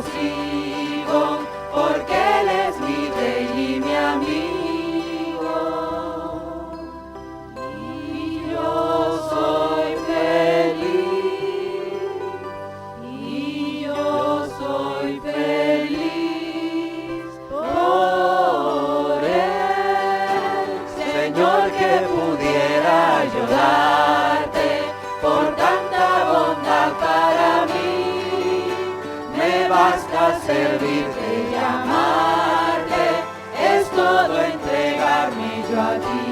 lo sigo, porque Él es mi Rey y mi amigo. Y yo soy feliz, y yo soy feliz por Él. Señor, que pudiera ayudarte por tanta bondad para mí. Me basta servirte y amarte, es todo entregarme yo a ti.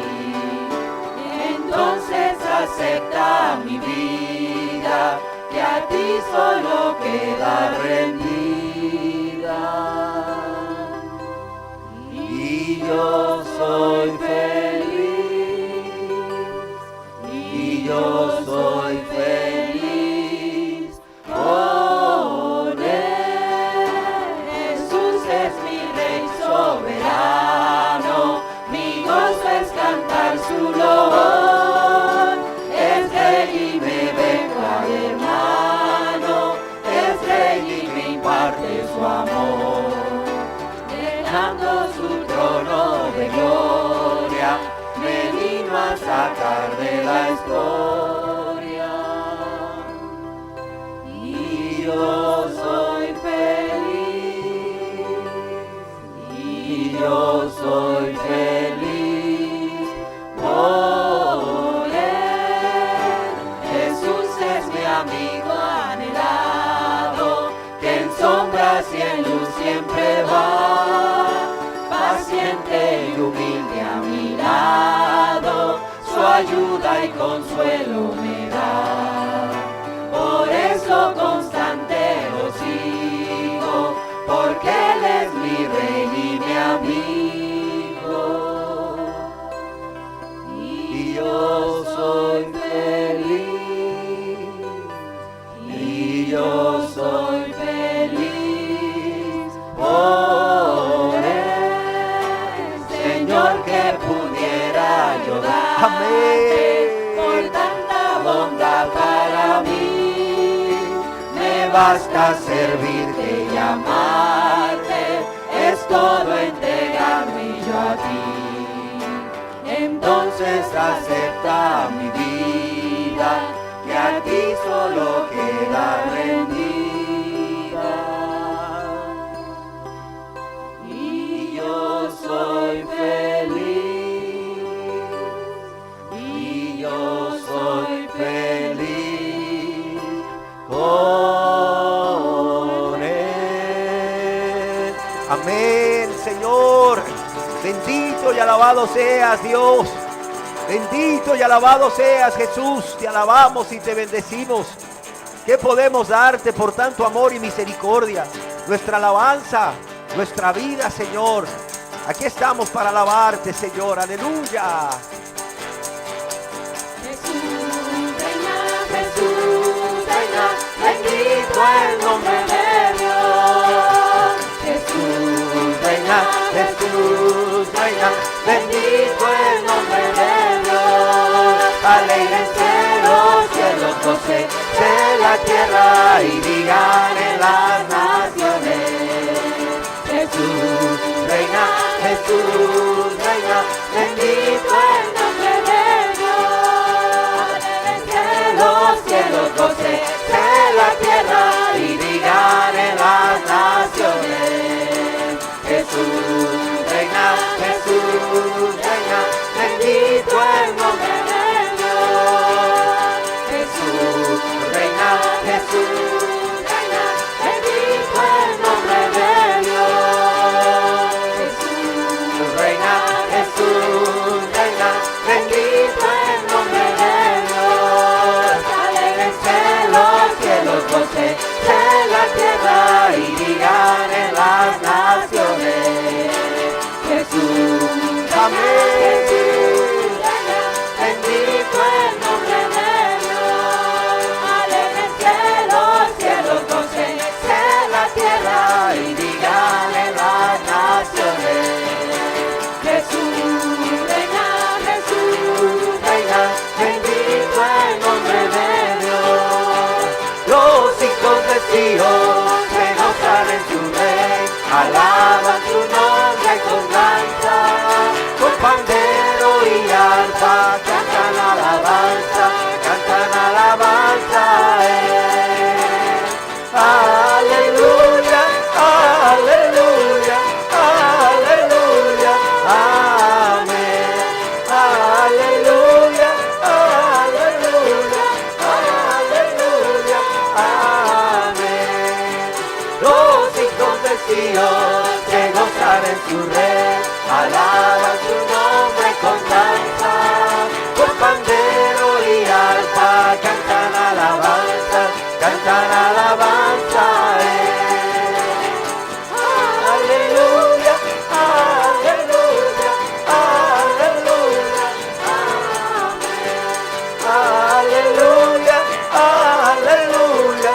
Entonces acepta mi vida, que a ti solo queda rendida. Y yo soy feliz, y yo soy feliz por Él. Jesús es mi Rey soberano, mi gozo es cantar su loor. Es Rey y me venga hermano, es Rey y me imparte su amor. Llenando su trono de gloria, me vino a sacar de la escoria. Y yo soy feliz, y yo soy feliz por Él. Jesús es mi amigo anhelado, que en sombras y en luz siempre va. Paciente y humilde a mi lado, su ayuda y consuelo me da. Por eso constante lo sigo, porque Él es mi Rey y mi amigo. Y yo soy feliz, y yo soy feliz por Él. Señor, que pudiera ayudarte, Amén. por tanta bondad para mí. Me basta servirte y amarte, es todo entregarme yo a ti. Entonces acepta mi vida, que a ti solo queda rendida. Y yo soy feliz, y yo soy feliz con Él. Amén, Señor. Bendito y alabado seas, Dios. Bendito y alabado seas, Jesús. Te alabamos y te bendecimos. ¿Qué podemos darte por tanto amor y misericordia? Nuestra alabanza, nuestra vida, Señor. Aquí estamos para alabarte, Señor. Aleluya. Jesús reina, bendito el nombre de Dios. Jesús reina, bendito el nombre de Dios. Alégrense los cielos, gocése la tierra y digan en las naciones. Jesús reina, bendito el nombre de Dios. Alégrense los cielos, gocése la tierra y digan en las naciones. Jesús reina, bendito el nombre de Dios. Jesús reina, bendito el nombre de Dios. Jesús reina, bendito el nombre de Dios. Alégrense los cielos, gocése la tierra y digan en las naciones. Jesús, Amén. bendito el nombre de Dios. Alégrense los cielos, gocése la tierra y digan en las naciones. Jesús reina, bendito el nombre de Dios. Los hijos de Sion se gozan en alaban su nombre con danza, con pandero y arpa, cantan alabanza a Él. Aleluya, aleluya, aleluya, amén. Aleluya, aleluya, aleluya, amén. Los hijos de Sion que gozan en su rey, alaban su nombre con danza, con pandero y arpa, cantan alabanza a Él. Aleluya, aleluya, aleluya, amén. Aleluya, aleluya,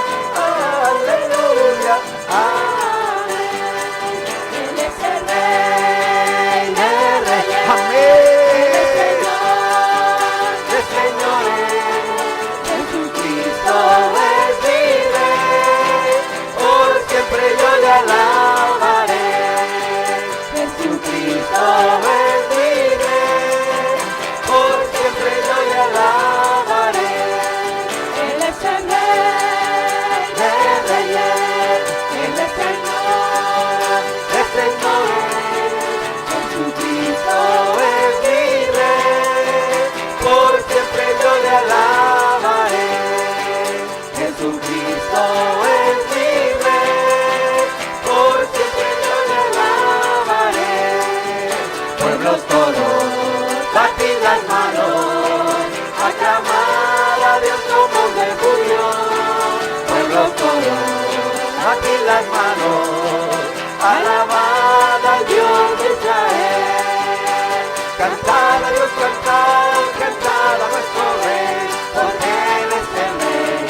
aleluya, amén. Él es el Rey de Reyes, Amén. de señores, Jesucristo es mi Rey, por siempre yo le alabaré. Jesucristo es mi Rey, por siempre yo le alabaré. Él es el Rey de Reyes, Él es Señor de señores, Jesucristo es mi Rey, por siempre yo le alabaré. Jesucristo es mi Rey, por siempre yo le alabaré. Pueblos todos, batid las manos, aclamad a Dios como de judío. Pueblos todos, batid las manos, alabad al Dios de Israel. Cantad a Dios, cantad, cantad a nuestro Rey, porque Él es el Rey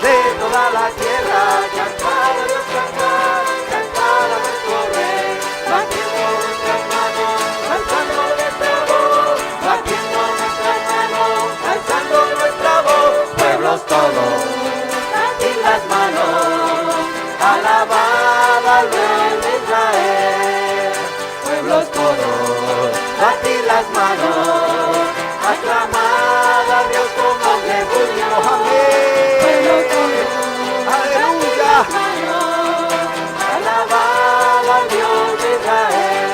de toda la tierra. Cantad a Dios, cantad, cantad a nuestro Rey, batiendo nuestras manos, alzando nuestra voz, batiendo nuestras manos, alzando nuestra voz. Pueblos todos, batid las manos, alabad al Rey de Israel. Pueblos todos, batid las manos, aclamad a Dios con voz de júbilo. Pueblos todos, Aleluya. alabad al Dios de Israel.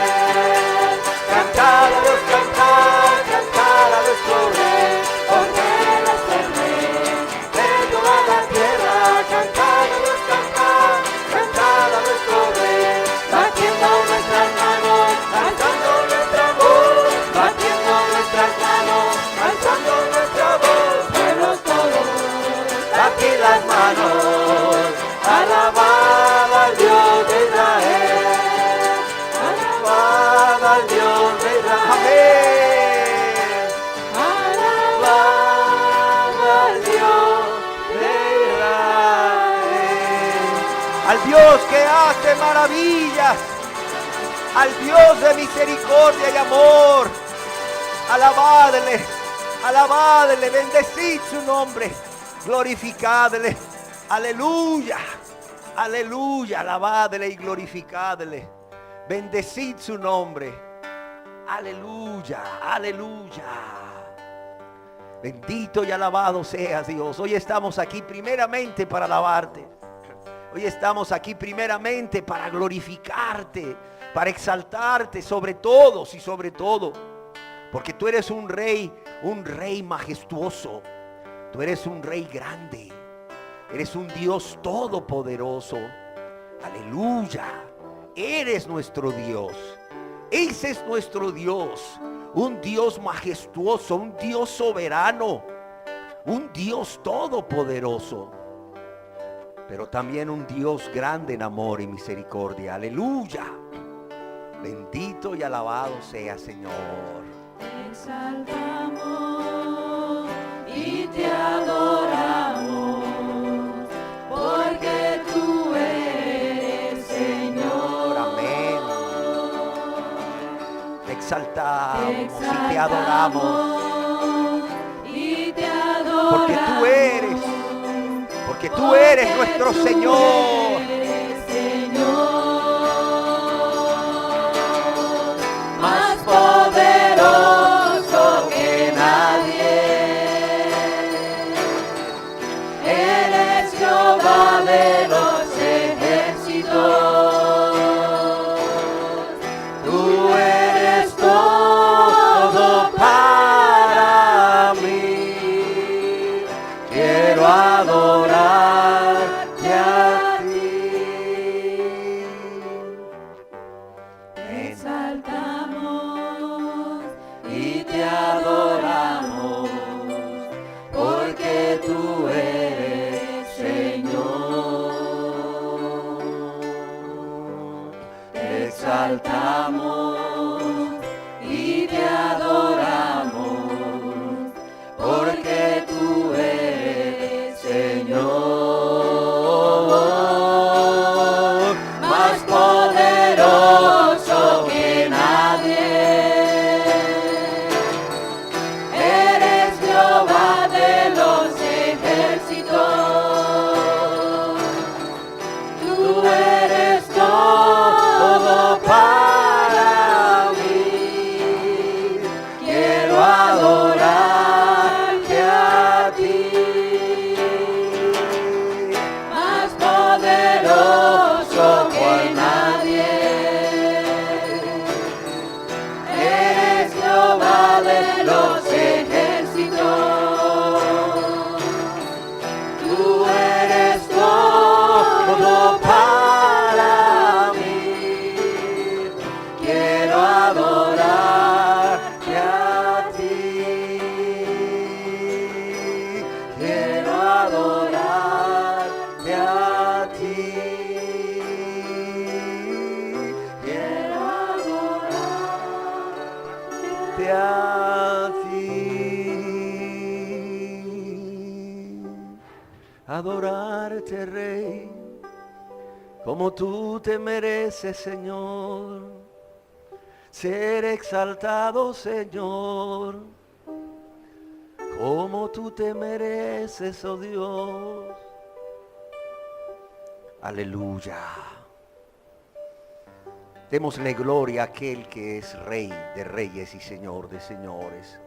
Cantad a Dios, cantad, cantad a nuestro Rey, porque Él es el Rey de toda la tierra. Cantad a Dios, cantad, cantad a nuestro Rey, batiendo nuestras manos, alzando nuestra voz, batiendo nuestras manos, alzando nuestra voz. Pueblos todos, batid las manos, alabad al Dios de Israel, alabad al Dios de Israel, alabad al Dios de Israel. Al Dios que hace maravillas, al Dios de misericordia y amor. Alabadle, alabadle, bendecid su nombre, glorificadle. Aleluya, aleluya, alabadle y glorificadle. Bendecid su nombre. Aleluya, aleluya. Bendito y alabado seas, Dios. Hoy estamos aquí primeramente para alabarte. Hoy estamos aquí primeramente para glorificarte, para exaltarte sobre todos y sobre todo. Porque tú eres un rey majestuoso. Tú eres un rey grande. Eres un Dios todopoderoso. Aleluya. Eres nuestro Dios. Ese es nuestro Dios. Un Dios majestuoso, un Dios soberano, un Dios todopoderoso, pero también un Dios grande en amor y misericordia. Aleluya. Bendito y alabado sea, Señor. Te exaltamos y te adoramos, porque tú eres Señor. Amén. Te exaltamos y te adoramos, y te adoramos, porque tú eres nuestro Señor. Eres Señor. de los ejércitos. Tú eres todo para mí. Quiero adorarte a ti. Te exaltamos y te adoramos, porque tú eres Señor. Te exaltamos y te adoramos, porque tú eres Señor, más poderoso que nadie. Eres Jehová de los ejércitos. Tú eres todo para mí. Quiero adorarte a ti. Más poderoso que nadie. Eres Jehová de los ejércitos. Tú eres todo para mí. Quiero adorarte a ti. Quiero adorarte a ti. Quiero adorarte a ti. Adorarte, Rey, como tú te mereces, Señor. Ser exaltado, Señor, como tú te mereces, oh Dios. Aleluya. Démosle gloria a aquel que es Rey de reyes y Señor de señores.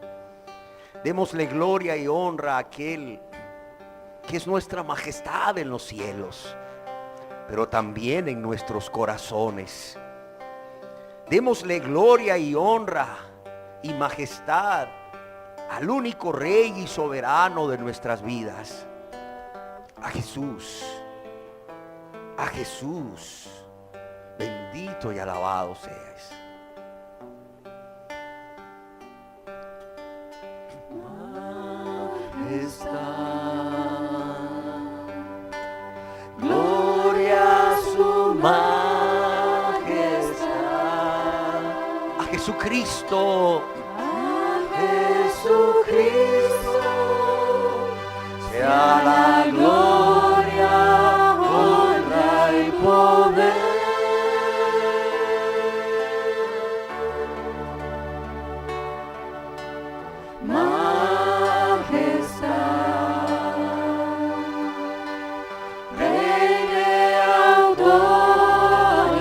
Démosle gloria y honra a aquel que es nuestra majestad en los cielos, pero también en nuestros corazones. Démosle gloria y honra y majestad al único Rey y soberano de nuestras vidas, a Jesús. A Jesús. Bendito y alabado seas. Gloria a su majestad. A Jesucristo. A Jesucristo sea la gloria, honra y poder. Majestad, Rey de autoridad.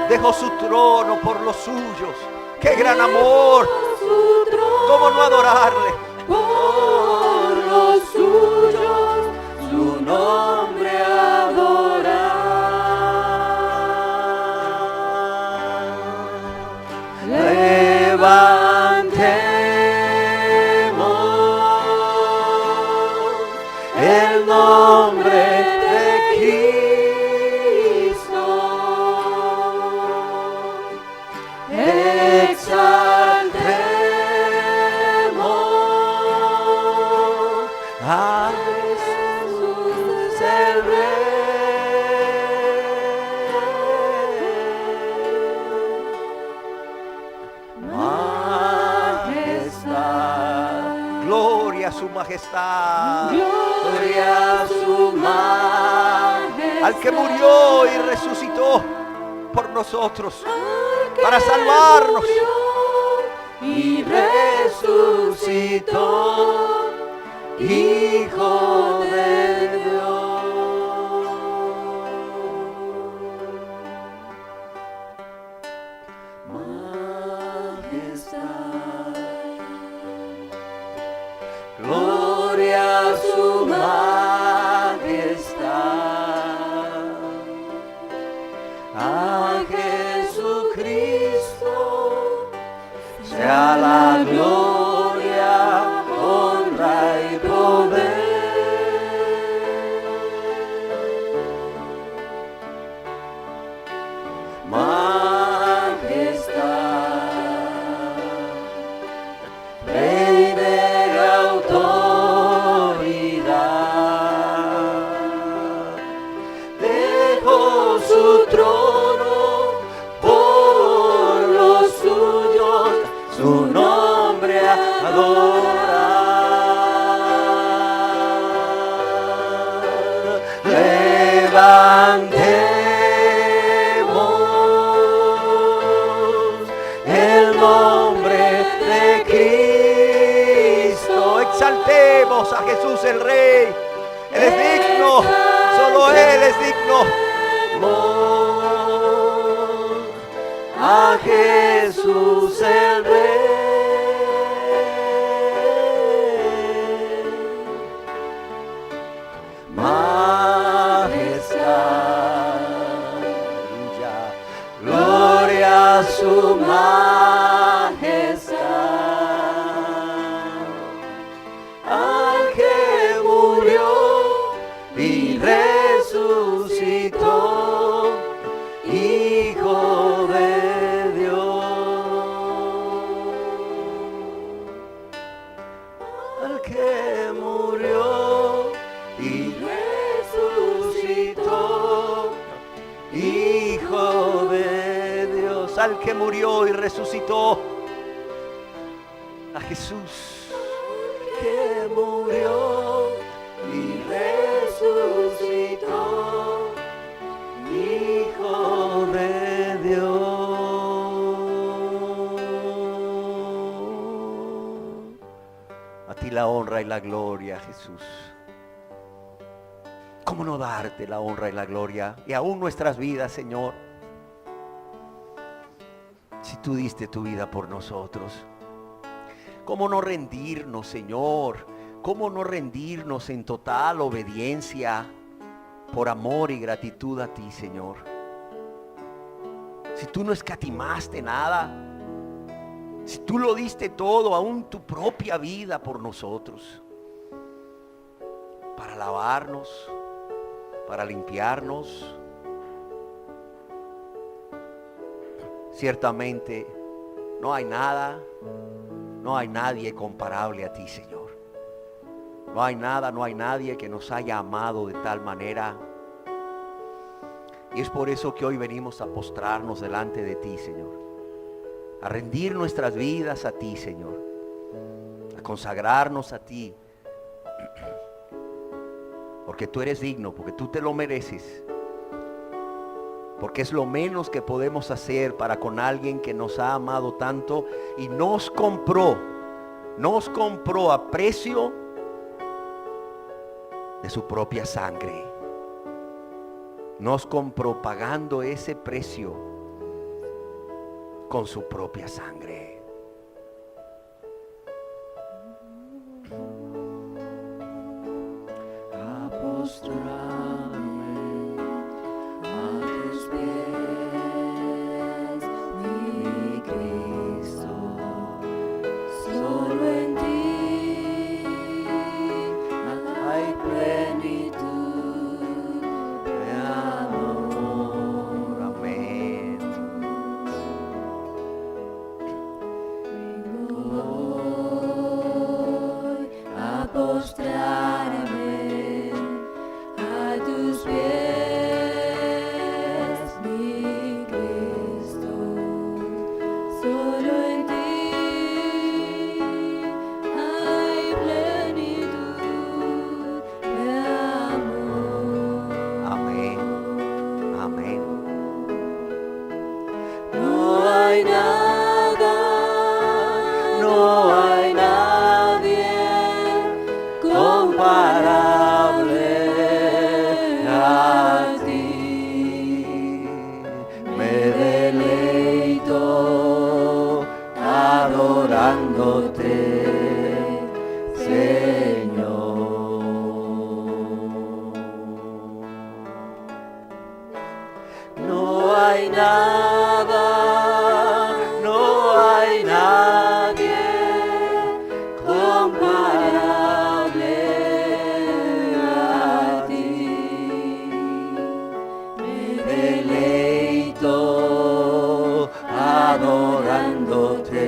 Dejó su trono por los suyos. ¡Qué gran amor! ¿Cómo no adorarle? Por los suyos, su nombre adorar. Levantemos el nombre de Cristo. Exaltemos a Jesús el Rey. Majestad, gloria a su majestad, gloria a su majestad, al que murió y resucitó por nosotros para salvarnos y resucitó, Hijo de Dios. Majestad, gloria a su majestad. su trono, por los suyos su nombre adorar. Levantemos el nombre de Cristo. Exaltemos a Jesús el Rey. Él es digno, solo Él es digno. A Jesús el Rey. Majestad, gloria a su majestad. Al que murió y resucitó, Hijo de Dios. Al que murió y resucitó, Hijo de Dios. Al que murió y resucitó, a Jesús. Que murió y resucitó, Hijo de Dios. A ti la honra y la gloria, Jesús. ¿Cómo no darte la honra y la gloria? Y aún nuestras vidas, Señor. Si tú diste tu vida por nosotros. ¿Cómo no rendirnos, Señor? ¿Cómo no rendirnos en total obediencia por amor y gratitud a ti, Señor? Si tú no escatimaste nada, si tú lo diste todo, aún tu propia vida por nosotros, para lavarnos, para limpiarnos, ciertamente no hay nada, no hay nadie comparable a ti, Señor. No hay nada, no hay nadie que nos haya amado de tal manera. Y es por eso que hoy venimos a postrarnos delante de ti, Señor. A rendir nuestras vidas a ti, Señor. A consagrarnos a ti. Porque tú eres digno, porque tú te lo mereces. Porque es lo menos que podemos hacer para con alguien que nos ha amado tanto y nos compró a precio de su propia sangre. Nos compró pagando ese precio con su propia sangre. A postrarme a tus pies, mi Cristo, solo en ti hay plenitud de amor. Amén. Voy a postrarme a tus pies, mi Cristo, solo en ti hay plenitud de amor. Amén. Amén. No hay nada, no hay nadie comparable a ti. Me deleito adorándote, Señor. No hay nada, no hay nadie comparable a ti. Me deleito adorándote,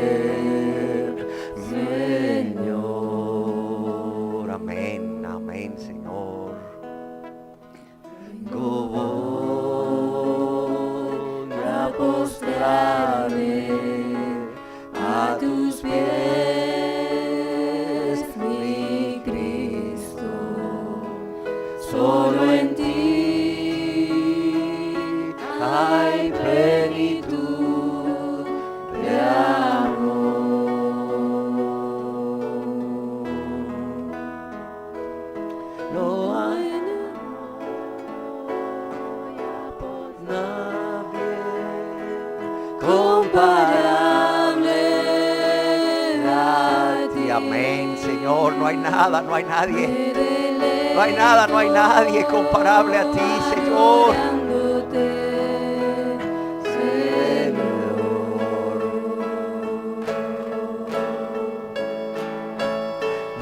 Señor. Amén. Amén, Señor. Voy Señor. No hay nada, no hay nadie. No hay nada, no hay nadie comparable a ti, Señor.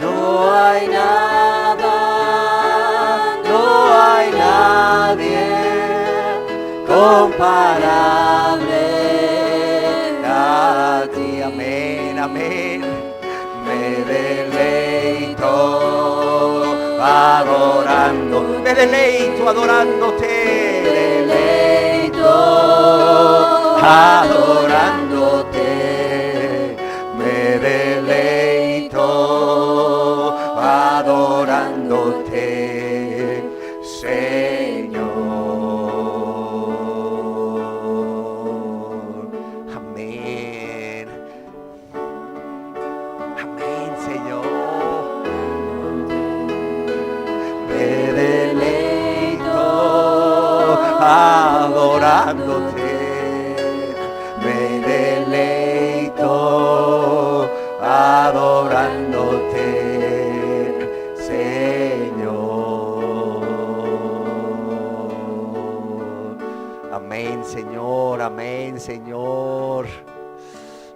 No hay nada, no hay nadie comparable a ti. Amén, amén. Me deleito adorando, me deleito adorándote, Deleito adorándote, me deleito adorándote, Señor. Amén. Amén, Señor. Me deleito adorándote, me deleito adorándote, Señor. Amén, Señor, amén, Señor.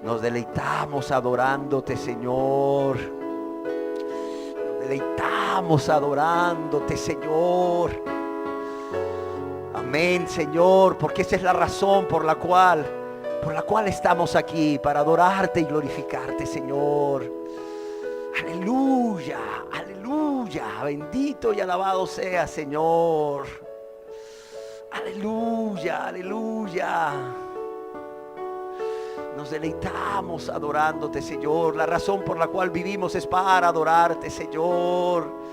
Nos deleitamos adorándote, Señor. Nos deleitamos adorándote, Señor. Amén, Señor, porque esa es la razón por la cual estamos aquí, para adorarte y glorificarte, Señor. Aleluya, aleluya, bendito y alabado sea, Señor. Aleluya, aleluya. Nos deleitamos adorándote, Señor. La razón por la cual vivimos es para adorarte, Señor.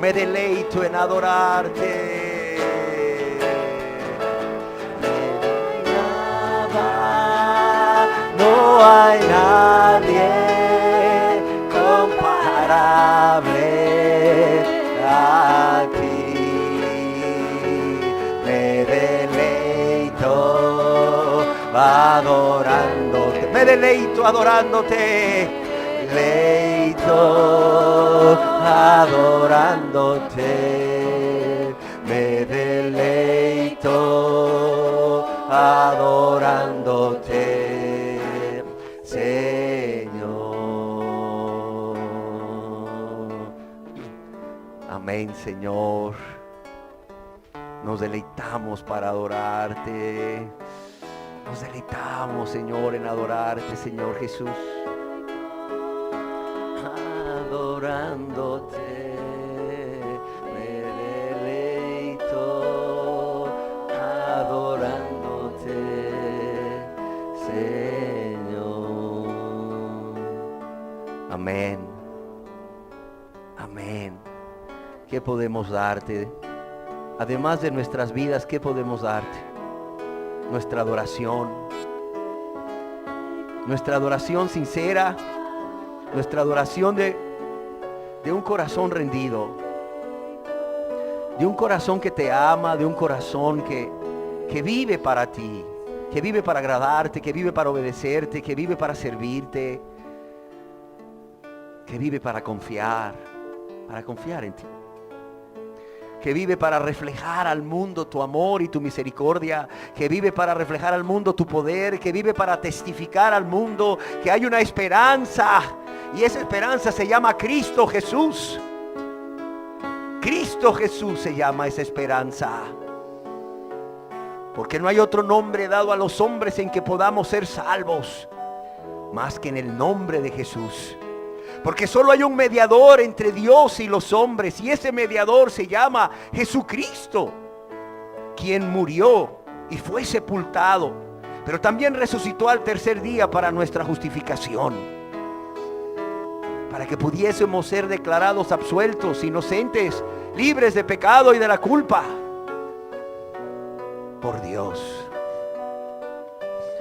Me deleito en adorarte. No hay nadie comparable a ti. Me deleito adorándote. Me deleito adorándote. Deleito adorándote, me deleito adorándote, Señor. Amén, Señor. Nos deleitamos para adorarte. Nos deleitamos, Señor, en adorarte, Señor Jesús. Adorándote, me deleito adorándote, Señor. Amén. Amén. ¿Qué podemos darte? Además de nuestras vidas, ¿qué podemos darte? Nuestra adoración. Nuestra adoración sincera. Nuestra adoración de un corazón rendido, de un corazón que te ama, de un corazón que vive para ti, que vive para agradarte, que vive para obedecerte, que vive para servirte, que vive para confiar en ti, que vive para reflejar al mundo tu amor y tu misericordia, que vive para reflejar al mundo tu poder, que vive para testificar al mundo que hay una esperanza. Y esa esperanza se llama Cristo Jesús. Cristo Jesús se llama esa esperanza. Porque no hay otro nombre dado a los hombres en que podamos ser salvos, más que en el nombre de Jesús. Porque solo hay un mediador entre Dios y los hombres, y ese mediador se llama Jesucristo, quien murió y fue sepultado, pero también resucitó al tercer día para nuestra justificación, para que pudiésemos ser declarados absueltos, inocentes, libres de pecado y de la culpa. por Dios.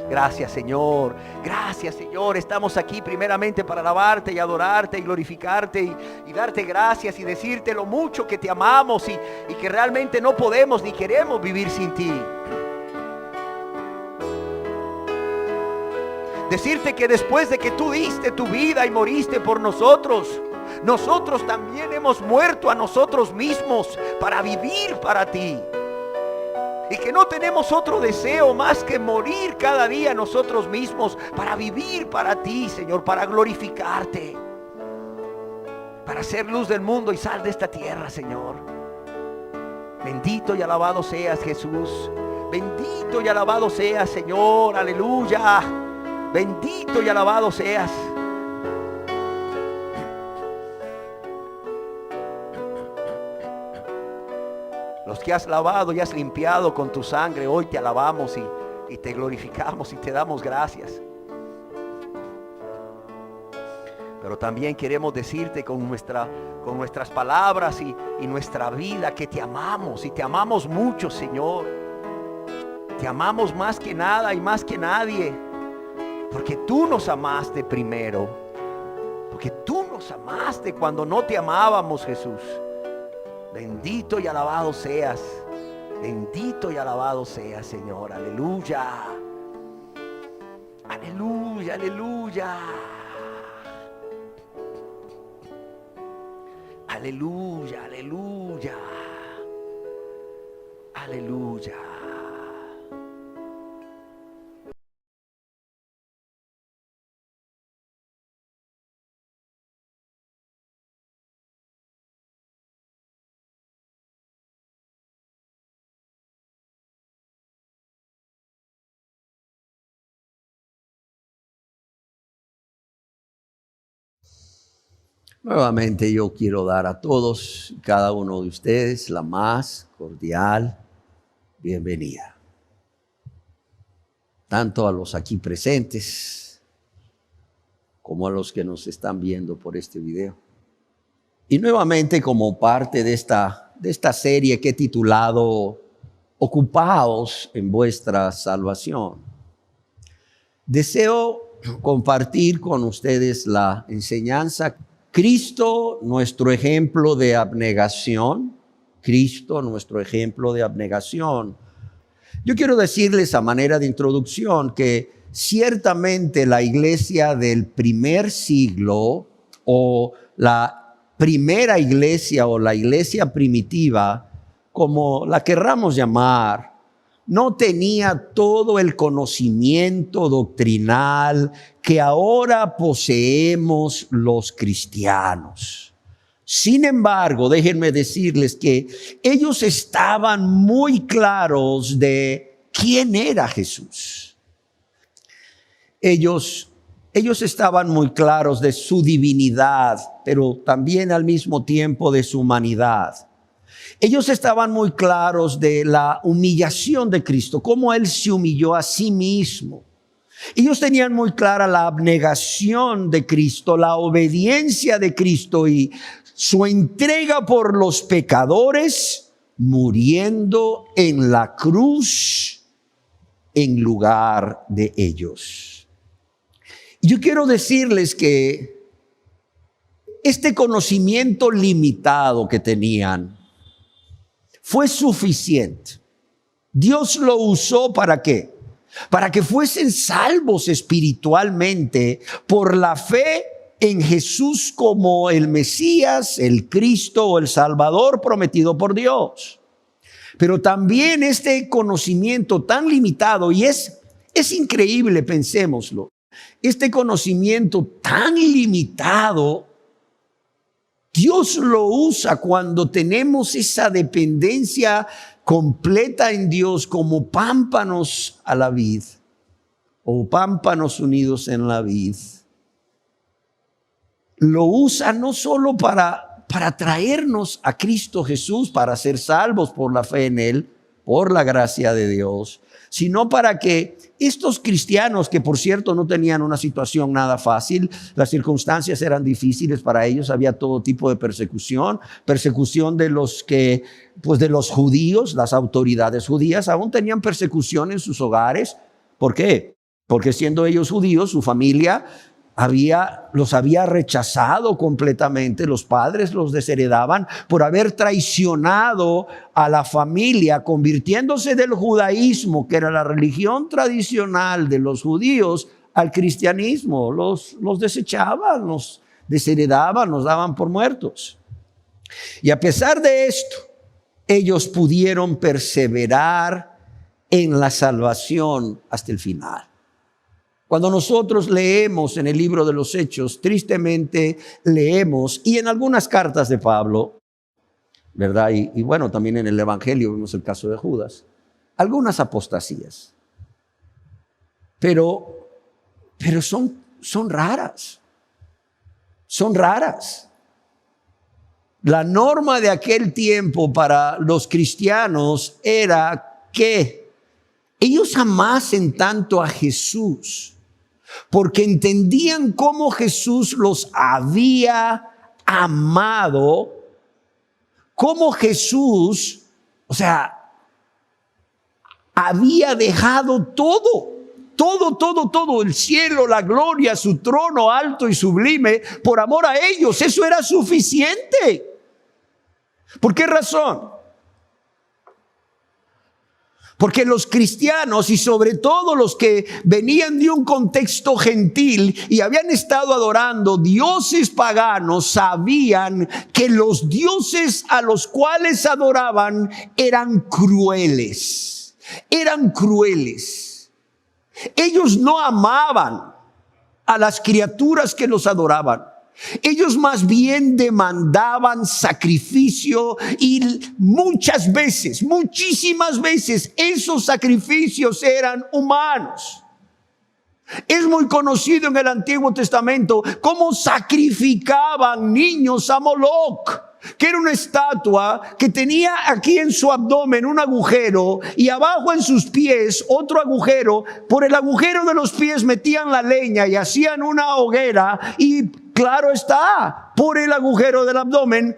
Gracias, Señor. Gracias, Señor. Estamos aquí primeramente para alabarte y adorarte y glorificarte y darte gracias y decirte lo mucho que te amamos y que realmente no podemos ni queremos vivir sin ti. Decirte que después de que tú diste tu vida y moriste por nosotros, nosotros también hemos muerto a nosotros mismos para vivir para ti. Y que no tenemos otro deseo más que morir cada día nosotros mismos para vivir para ti, Señor, para glorificarte, para ser luz del mundo y sal de esta tierra, Señor. Bendito y alabado seas, Jesús. Bendito y alabado seas, Señor. Aleluya. Bendito y alabado seas. Los que has lavado y has limpiado con tu sangre, hoy te alabamos y te glorificamos y te damos gracias. Pero también queremos decirte con nuestras palabras y nuestra vida que te amamos y te amamos mucho, Señor. Te amamos más que nada y más que nadie, porque tú nos amaste primero, porque tú nos amaste cuando no te amábamos, Jesús. Bendito y alabado seas. Bendito y alabado seas, Señor. Aleluya. Aleluya, aleluya. Aleluya, aleluya. Aleluya. Nuevamente yo quiero dar a todos y cada uno de ustedes la más cordial bienvenida. Tanto a los aquí presentes como a los que nos están viendo por este video. Y nuevamente como parte de esta serie que he titulado Ocupaos en vuestra salvación. Deseo compartir con ustedes la enseñanza Cristo, nuestro ejemplo de abnegación. Cristo, nuestro ejemplo de abnegación. Yo quiero decirles a manera de introducción que ciertamente la iglesia del primer siglo o la primera iglesia o la iglesia primitiva, como la querramos llamar, no tenía todo el conocimiento doctrinal que ahora poseemos los cristianos. Sin embargo, déjenme decirles que ellos estaban muy claros de quién era Jesús. Ellos estaban muy claros de su divinidad, pero también al mismo tiempo de su humanidad. Ellos estaban muy claros de la humillación de Cristo, cómo Él se humilló a sí mismo. Ellos tenían muy clara la abnegación de Cristo, la obediencia de Cristo y su entrega por los pecadores, muriendo en la cruz en lugar de ellos. Y yo quiero decirles que este conocimiento limitado que tenían fue suficiente. Dios lo usó ¿para qué? Para que fuesen salvos espiritualmente por la fe en Jesús como el Mesías, el Cristo o el Salvador prometido por Dios. Pero también este conocimiento tan limitado, y es increíble, pensémoslo, este conocimiento tan limitado, Dios lo usa cuando tenemos esa dependencia completa en Dios como pámpanos a la vid o pámpanos unidos en la vid. Lo usa no solo para traernos a Cristo Jesús, para ser salvos por la fe en Él, por la gracia de Dios, sino para que estos cristianos, que por cierto no tenían una situación nada fácil, las circunstancias eran difíciles para ellos, había todo tipo de persecución de los que, pues de los judíos, las autoridades judías aún tenían persecución en sus hogares. ¿Por qué? Porque siendo ellos judíos, su familia los había rechazado completamente, los padres los desheredaban por haber traicionado a la familia, convirtiéndose del judaísmo, que era la religión tradicional de los judíos, al cristianismo. Los desechaban, los desheredaban, los daban por muertos. Y a pesar de esto, ellos pudieron perseverar en la salvación hasta el final. Cuando nosotros leemos en el libro de los Hechos, tristemente leemos, y en algunas cartas de Pablo, ¿verdad? Y bueno, también en el Evangelio vemos el caso de Judas, algunas apostasías. Pero son raras. Son raras. La norma de aquel tiempo para los cristianos era que ellos amasen tanto a Jesús, porque entendían cómo Jesús los había amado, cómo Jesús, había dejado todo, el cielo, la gloria, su trono alto y sublime, por amor a ellos. Eso era suficiente. ¿Por qué razón? Porque los cristianos, y sobre todo los que venían de un contexto gentil y habían estado adorando dioses paganos, sabían que los dioses a los cuales adoraban eran crueles. Eran crueles. Ellos no amaban a las criaturas que los adoraban. Ellos más bien demandaban sacrificio, y muchas veces, muchísimas veces, esos sacrificios eran humanos. Es muy conocido en el Antiguo Testamento cómo sacrificaban niños a Moloch, que era una estatua que tenía aquí en su abdomen un agujero y abajo en sus pies otro agujero. Por el agujero de los pies metían la leña y hacían una hoguera, y claro está, por el agujero del abdomen,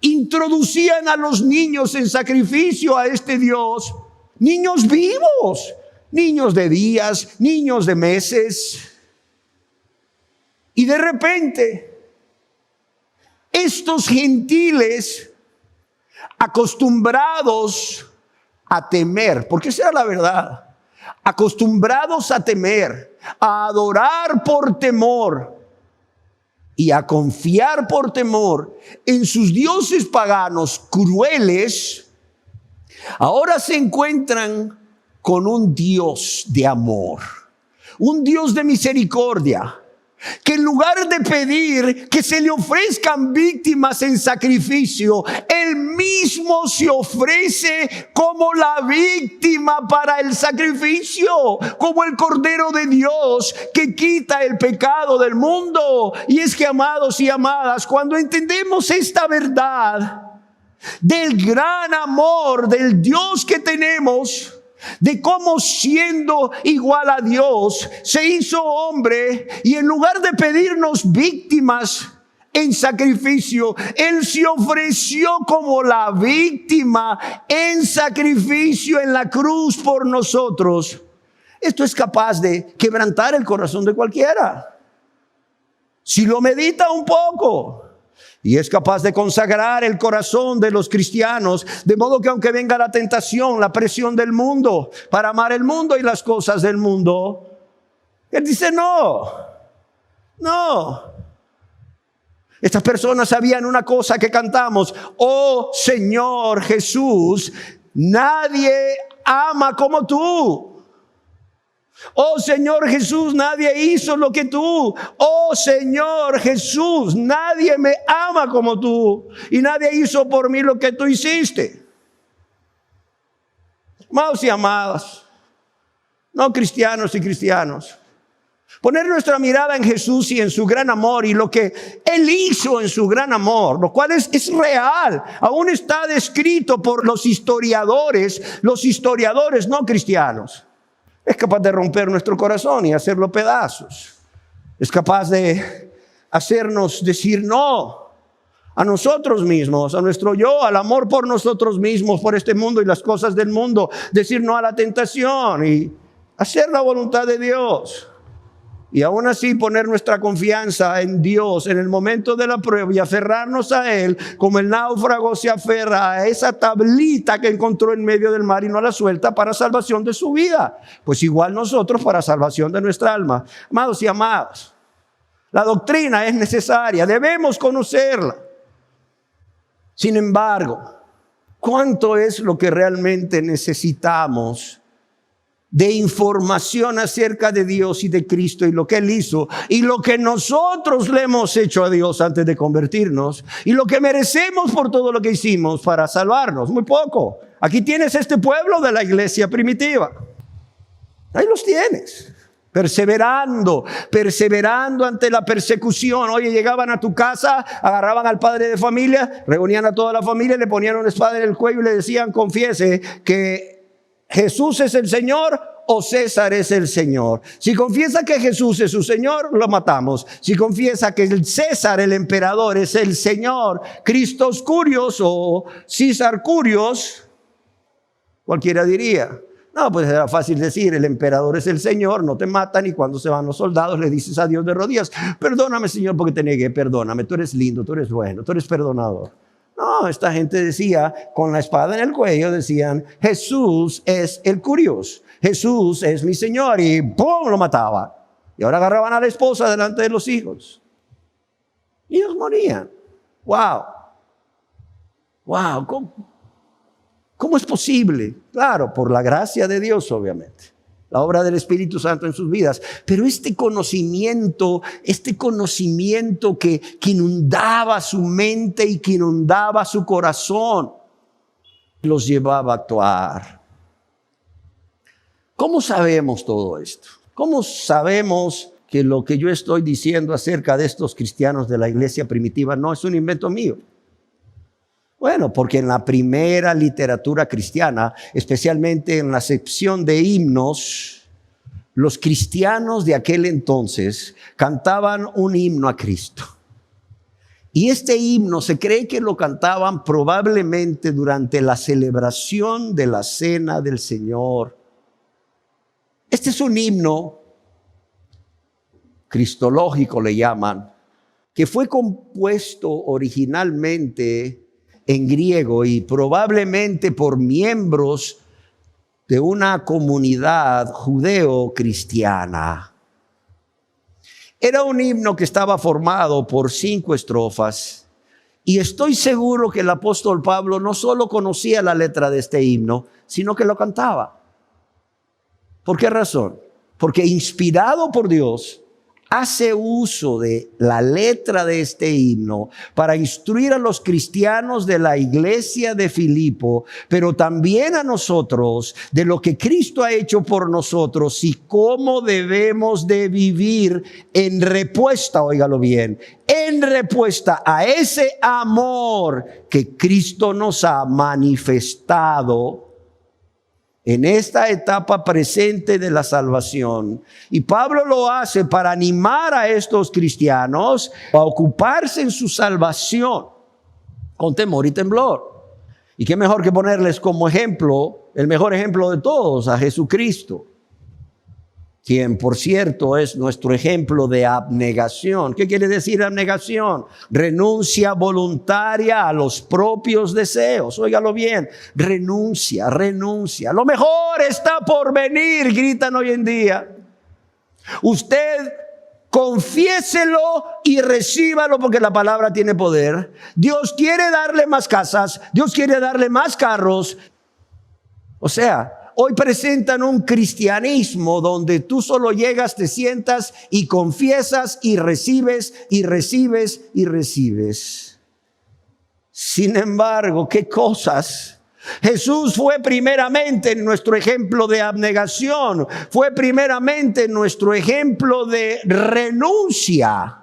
introducían a los niños en sacrificio a este Dios, niños vivos, niños de días, niños de meses. Y de repente, estos gentiles, acostumbrados a temer, porque esa era la verdad, acostumbrados a temer, a adorar por temor y a confiar por temor en sus dioses paganos crueles, ahora se encuentran con un Dios de amor, un Dios de misericordia, que en lugar de pedir que se le ofrezcan víctimas en sacrificio, Él mismo se ofrece como la víctima para el sacrificio, como el Cordero de Dios que quita el pecado del mundo. Y es que, amados y amadas, cuando entendemos esta verdad del gran amor del Dios que tenemos, de cómo siendo igual a Dios se hizo hombre, y en lugar de pedirnos víctimas en sacrificio, Él se ofreció como la víctima en sacrificio en la cruz por nosotros. Esto es capaz de quebrantar el corazón de cualquiera, si lo medita un poco. Y es capaz de consagrar el corazón de los cristianos, de modo que aunque venga la tentación, la presión del mundo, para amar el mundo y las cosas del mundo, Él dice no. Estas personas sabían una cosa que cantamos: oh Señor Jesús, nadie ama como tú. Oh Señor Jesús, nadie hizo lo que tú. Oh Señor Jesús, nadie me ama como tú, y nadie hizo por mí lo que tú hiciste. Amados y amadas, no cristianos y cristianos, Poner nuestra mirada en Jesús y en su gran amor y lo que Él hizo en su gran amor, lo cual es real. Aún está descrito por los historiadores no cristianos. Es capaz de romper nuestro corazón y hacerlo pedazos. Es capaz de hacernos decir no a nosotros mismos, a nuestro yo, al amor por nosotros mismos, por este mundo y las cosas del mundo. Decir no a la tentación y hacer la voluntad de Dios. Y aún así poner nuestra confianza en Dios en el momento de la prueba y aferrarnos a Él como el náufrago se aferra a esa tablita que encontró en medio del mar y no la suelta para salvación de su vida. Pues igual nosotros para salvación de nuestra alma. Amados y amadas, la doctrina es necesaria, debemos conocerla. Sin embargo, ¿cuánto es lo que realmente necesitamos de información acerca de Dios y de Cristo y lo que Él hizo y lo que nosotros le hemos hecho a Dios antes de convertirnos y lo que merecemos por todo lo que hicimos para salvarnos? Muy poco. Aquí tienes este pueblo de la iglesia primitiva. Ahí los tienes. Perseverando ante la persecución. Oye, llegaban a tu casa, agarraban al padre de familia, reunían a toda la familia, le ponían una espada en el cuello y le decían: confiese que Jesús es el Señor o César es el Señor. Si confiesa que Jesús es su Señor, lo matamos. Si confiesa que el César, el emperador, es el Señor, Christos Curios o César Curios, cualquiera diría: no, pues era fácil decir, el emperador es el Señor, no te matan, y cuando se van los soldados le dices a Dios de rodillas: perdóname, Señor, porque te negué, perdóname, tú eres lindo, tú eres bueno, tú eres perdonador. No, esta gente decía, con la espada en el cuello, decían: Jesús es el Curios, Jesús es mi Señor, y ¡pum!, lo mataba. Y ahora agarraban a la esposa delante de los hijos y ellos morían. ¡Wow! ¿Cómo es posible? Claro, por la gracia de Dios, obviamente. La obra del Espíritu Santo en sus vidas. Pero este conocimiento que inundaba su mente y que inundaba su corazón, los llevaba a actuar. ¿Cómo sabemos todo esto? ¿Cómo sabemos que lo que yo estoy diciendo acerca de estos cristianos de la iglesia primitiva no es un invento mío? Bueno, porque en la primera literatura cristiana, especialmente en la sección de himnos, los cristianos de aquel entonces cantaban un himno a Cristo. Y este himno se cree que lo cantaban probablemente durante la celebración de la Cena del Señor. Este es un himno cristológico, le llaman, que fue compuesto originalmente en griego y probablemente por miembros de una comunidad judeo-cristiana. Era un himno que estaba formado por 5 estrofas y estoy seguro que el apóstol Pablo no solo conocía la letra de este himno, sino que lo cantaba. ¿Por qué razón? Porque inspirado por Dios, hace uso de la letra de este himno para instruir a los cristianos de la iglesia de Filipo, pero también a nosotros de lo que Cristo ha hecho por nosotros y cómo debemos de vivir en respuesta, óigalo bien, en respuesta a ese amor que Cristo nos ha manifestado en esta etapa presente de la salvación. Y Pablo lo hace para animar a estos cristianos a ocuparse en su salvación con temor y temblor. Y qué mejor que ponerles como ejemplo, el mejor ejemplo de todos, a Jesucristo, quien por cierto es nuestro ejemplo de abnegación. ¿Qué quiere decir abnegación? Renuncia voluntaria a los propios deseos. Óigalo bien, renuncia. Lo mejor está por venir, gritan hoy en día. Usted confiéselo y recíbalo porque la palabra tiene poder. Dios quiere darle más casas, Dios quiere darle más carros. O sea, hoy presentan un cristianismo donde tú solo llegas, te sientas y confiesas y recibes y recibes y recibes. Sin embargo, ¿qué cosas Jesús fue primeramente nuestro ejemplo de abnegación, fue primeramente nuestro ejemplo de renuncia.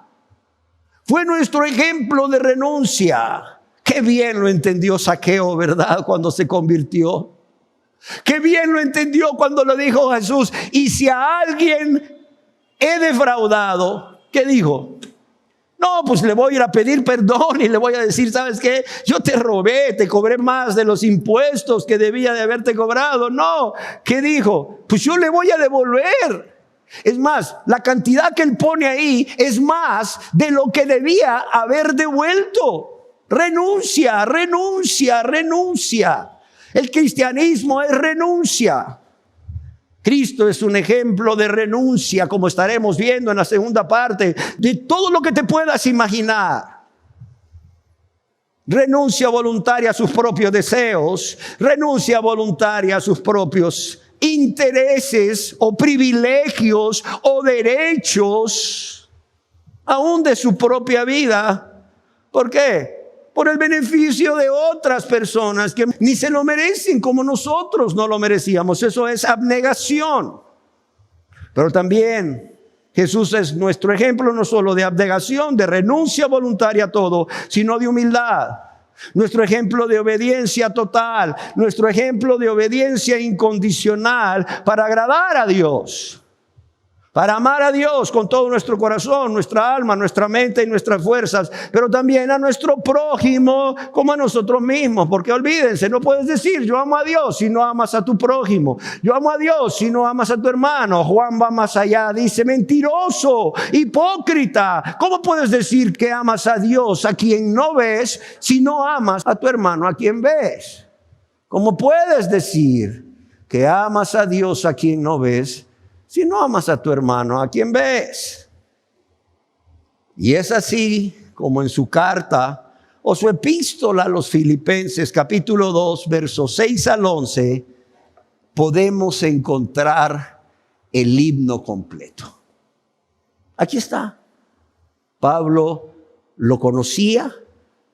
Fue nuestro ejemplo de renuncia. Qué bien lo entendió Zaqueo, ¿verdad? Cuando se convirtió. Qué bien lo entendió cuando lo dijo Jesús. Y si a alguien he defraudado, ¿qué dijo? No, pues le voy a ir a pedir perdón y le voy a decir, ¿sabes qué? Yo te robé, te cobré más de los impuestos que debía de haberte cobrado. No, ¿qué dijo? Pues yo le voy a devolver. Es más, la cantidad que él pone ahí es más de lo que debía haber devuelto. Renuncia, renuncia, renuncia. El cristianismo es renuncia. Cristo es un ejemplo de renuncia, como estaremos viendo en la segunda parte, de todo lo que te puedas imaginar. Renuncia voluntaria a sus propios deseos, renuncia voluntaria a sus propios intereses o privilegios o derechos, aún de su propia vida. ¿Por qué? Por el beneficio de otras personas que ni se lo merecen como nosotros no lo merecíamos. Eso es abnegación. Pero también Jesús es nuestro ejemplo no solo de abnegación, de renuncia voluntaria a todo, sino de humildad. Nuestro ejemplo de obediencia total, nuestro ejemplo de obediencia incondicional para agradar a Dios. Para amar a Dios con todo nuestro corazón, nuestra alma, nuestra mente y nuestras fuerzas, pero también a nuestro prójimo como a nosotros mismos. Porque olvídense, no puedes decir yo amo a Dios si no amas a tu prójimo. Yo amo a Dios si no amas a tu hermano. Juan va más allá, dice mentiroso, hipócrita. ¿Cómo puedes decir que amas a Dios a quien no ves si no amas a tu hermano a quien ves? ¿Cómo puedes decir que amas a Dios a quien no ves si no amas a tu hermano, a quien ves? Y es así como en su carta o su epístola a los Filipenses, capítulo 2, versos 6 al 11, podemos encontrar el himno completo. Aquí está. Pablo lo conocía,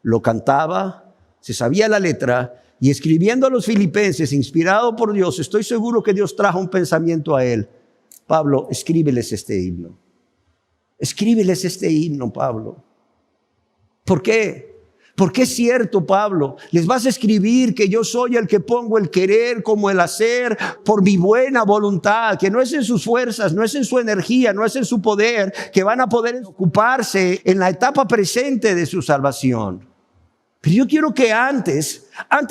lo cantaba, se sabía la letra, y escribiendo a los Filipenses, inspirado por Dios, estoy seguro que Dios trajo un pensamiento a él. Pablo, escríbeles este himno. Escríbeles este himno, Pablo. ¿Por qué? Porque es cierto, Pablo, les vas a escribir que yo soy el que pongo el querer como el hacer por mi buena voluntad, que no es en sus fuerzas, no es en su energía, no es en su poder, que van a poder ocuparse en la etapa presente de su salvación. Pero yo quiero que antes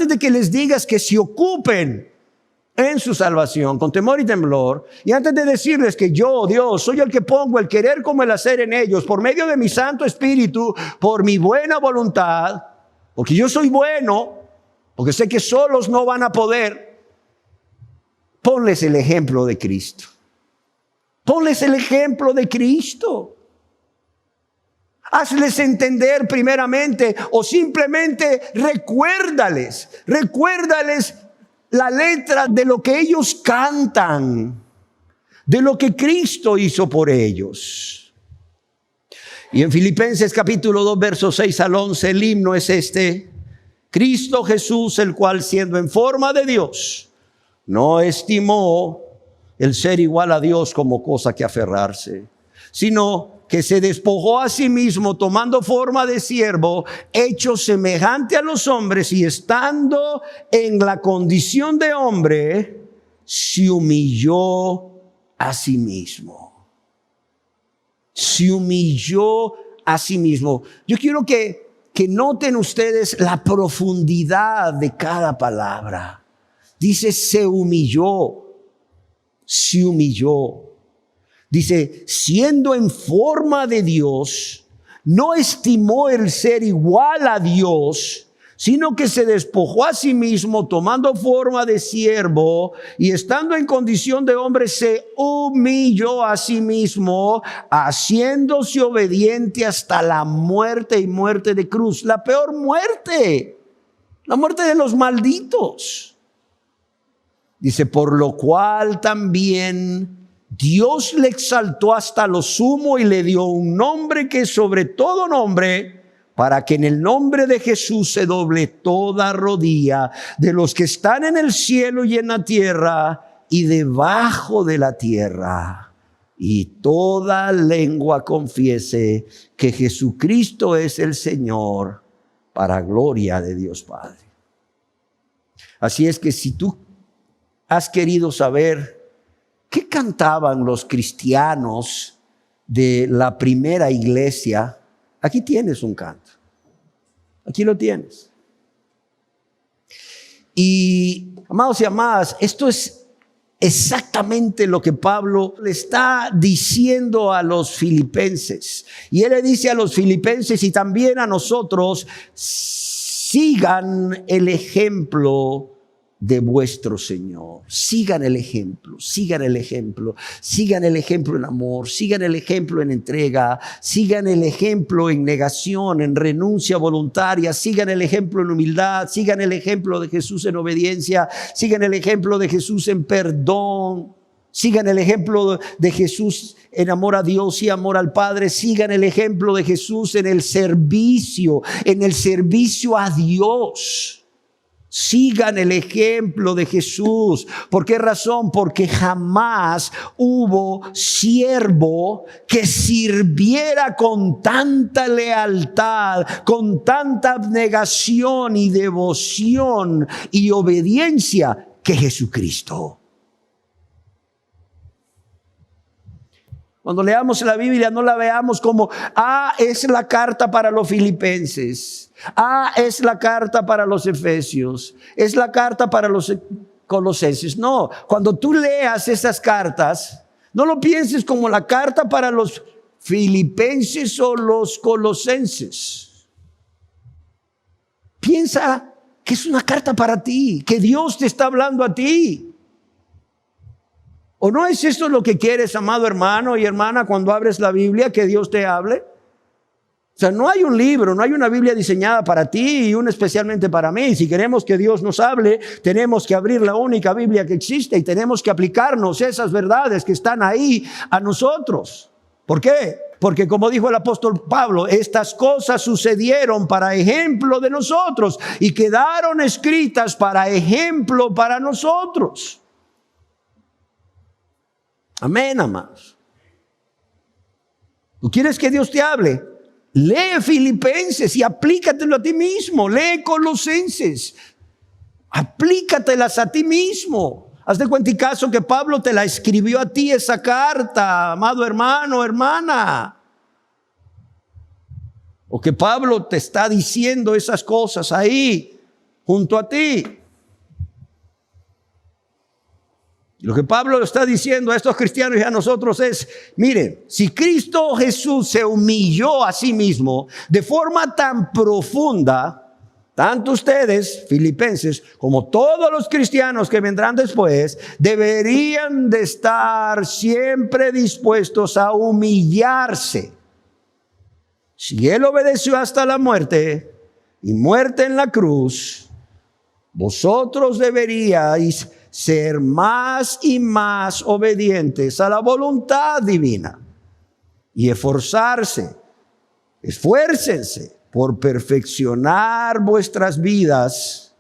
de que les digas que se ocupen en su salvación, con temor y temblor, y antes de decirles que yo, Dios, soy el que pongo el querer como el hacer en ellos, por medio de mi Santo Espíritu, por mi buena voluntad, porque yo soy bueno, porque sé que solos no van a poder, ponles el ejemplo de Cristo. Ponles el ejemplo de Cristo. Hazles entender primeramente, o simplemente recuérdales la letra de lo que ellos cantan, de lo que Cristo hizo por ellos. Y en Filipenses capítulo 2, versos 6 al 11, el himno es este: Cristo Jesús, el cual siendo en forma de Dios, no estimó el ser igual a Dios como cosa que aferrarse, sino que se despojó a sí mismo, tomando forma de siervo, hecho semejante a los hombres, y estando en la condición de hombre, se humilló a sí mismo. Se humilló a sí mismo. Yo quiero que noten ustedes la profundidad de cada palabra. Dice, se humilló, se humilló. Dice, siendo en forma de Dios, no estimó el ser igual a Dios, sino que se despojó a sí mismo, tomando forma de siervo, y estando en condición de hombre, se humilló a sí mismo, haciéndose obediente hasta la muerte, y muerte de cruz. La peor muerte, la muerte de los malditos. Dice, por lo cual también Dios le exaltó hasta lo sumo y le dio un nombre que es sobre todo nombre, para que en el nombre de Jesús se doble toda rodilla de los que están en el cielo y en la tierra y debajo de la tierra, y toda lengua confiese que Jesucristo es el Señor, para gloria de Dios Padre. Así es que si tú has querido saber qué cantaban los cristianos de la primera iglesia, aquí tienes un canto. Aquí lo tienes. Y amados y amadas, esto es exactamente lo que Pablo le está diciendo a los filipenses. Y él le dice a los filipenses y también a nosotros: sigan el ejemplo de vuestro Señor. Sigan el ejemplo, sigan el ejemplo, sigan el ejemplo en amor, sigan el ejemplo en entrega, sigan el ejemplo en negación, en renuncia voluntaria, sigan el ejemplo en humildad, sigan el ejemplo de Jesús en obediencia, sigan el ejemplo de Jesús en perdón, sigan el ejemplo de Jesús en amor a Dios y amor al Padre, sigan el ejemplo de Jesús en el servicio a Dios. Sigan el ejemplo de Jesús. ¿Por qué razón? Porque jamás hubo siervo que sirviera con tanta lealtad, con tanta abnegación y devoción y obediencia que Jesucristo. Cuando leamos la Biblia, no la veamos como, es la carta para los filipenses, es la carta para los efesios, es la carta para los colosenses. No, cuando tú leas esas cartas, no lo pienses como la carta para los filipenses o los colosenses. Piensa que es una carta para ti, que Dios te está hablando a ti. ¿O no es esto lo que quieres, amado hermano y hermana, cuando abres la Biblia, que Dios te hable? O sea, no hay un libro, no hay una Biblia diseñada para ti y una especialmente para mí. Si queremos que Dios nos hable, tenemos que abrir la única Biblia que existe y tenemos que aplicarnos esas verdades que están ahí a nosotros. ¿Por qué? Porque como dijo el apóstol Pablo, estas cosas sucedieron para ejemplo de nosotros y quedaron escritas para ejemplo para nosotros. Amén, amados. ¿Tú quieres que Dios te hable? Lee Filipenses y aplícatelo a ti mismo. Lee Colosenses. Aplícatelas a ti mismo. Haz de cuenta y caso que Pablo te la escribió a ti esa carta, amado hermano, hermana. O que Pablo te está diciendo esas cosas ahí, junto a ti. Lo que Pablo está diciendo a estos cristianos y a nosotros es, miren, si Cristo Jesús se humilló a sí mismo de forma tan profunda, tanto ustedes, filipenses, como todos los cristianos que vendrán después, deberían de estar siempre dispuestos a humillarse. Si Él obedeció hasta la muerte y muerte en la cruz, vosotros deberíais ser más y más obedientes a la voluntad divina y esfuércense por perfeccionar vuestras vidas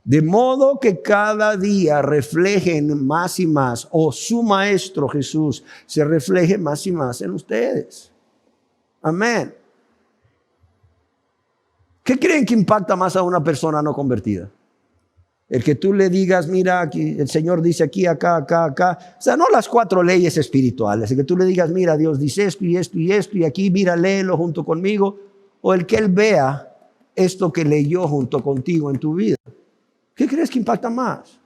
de modo que cada día reflejen más y más, o su Maestro Jesús se refleje más y más en ustedes. Amén. ¿Qué creen que impacta más a una persona no convertida? El que tú le digas, mira, aquí, el Señor dice aquí, acá, acá, acá. O sea, no las 4 leyes espirituales. El que tú le digas, mira, Dios dice esto y esto y esto, y aquí, mira, léelo junto conmigo. O el que Él vea esto que leyó junto contigo en tu vida. ¿Qué crees que impacta más?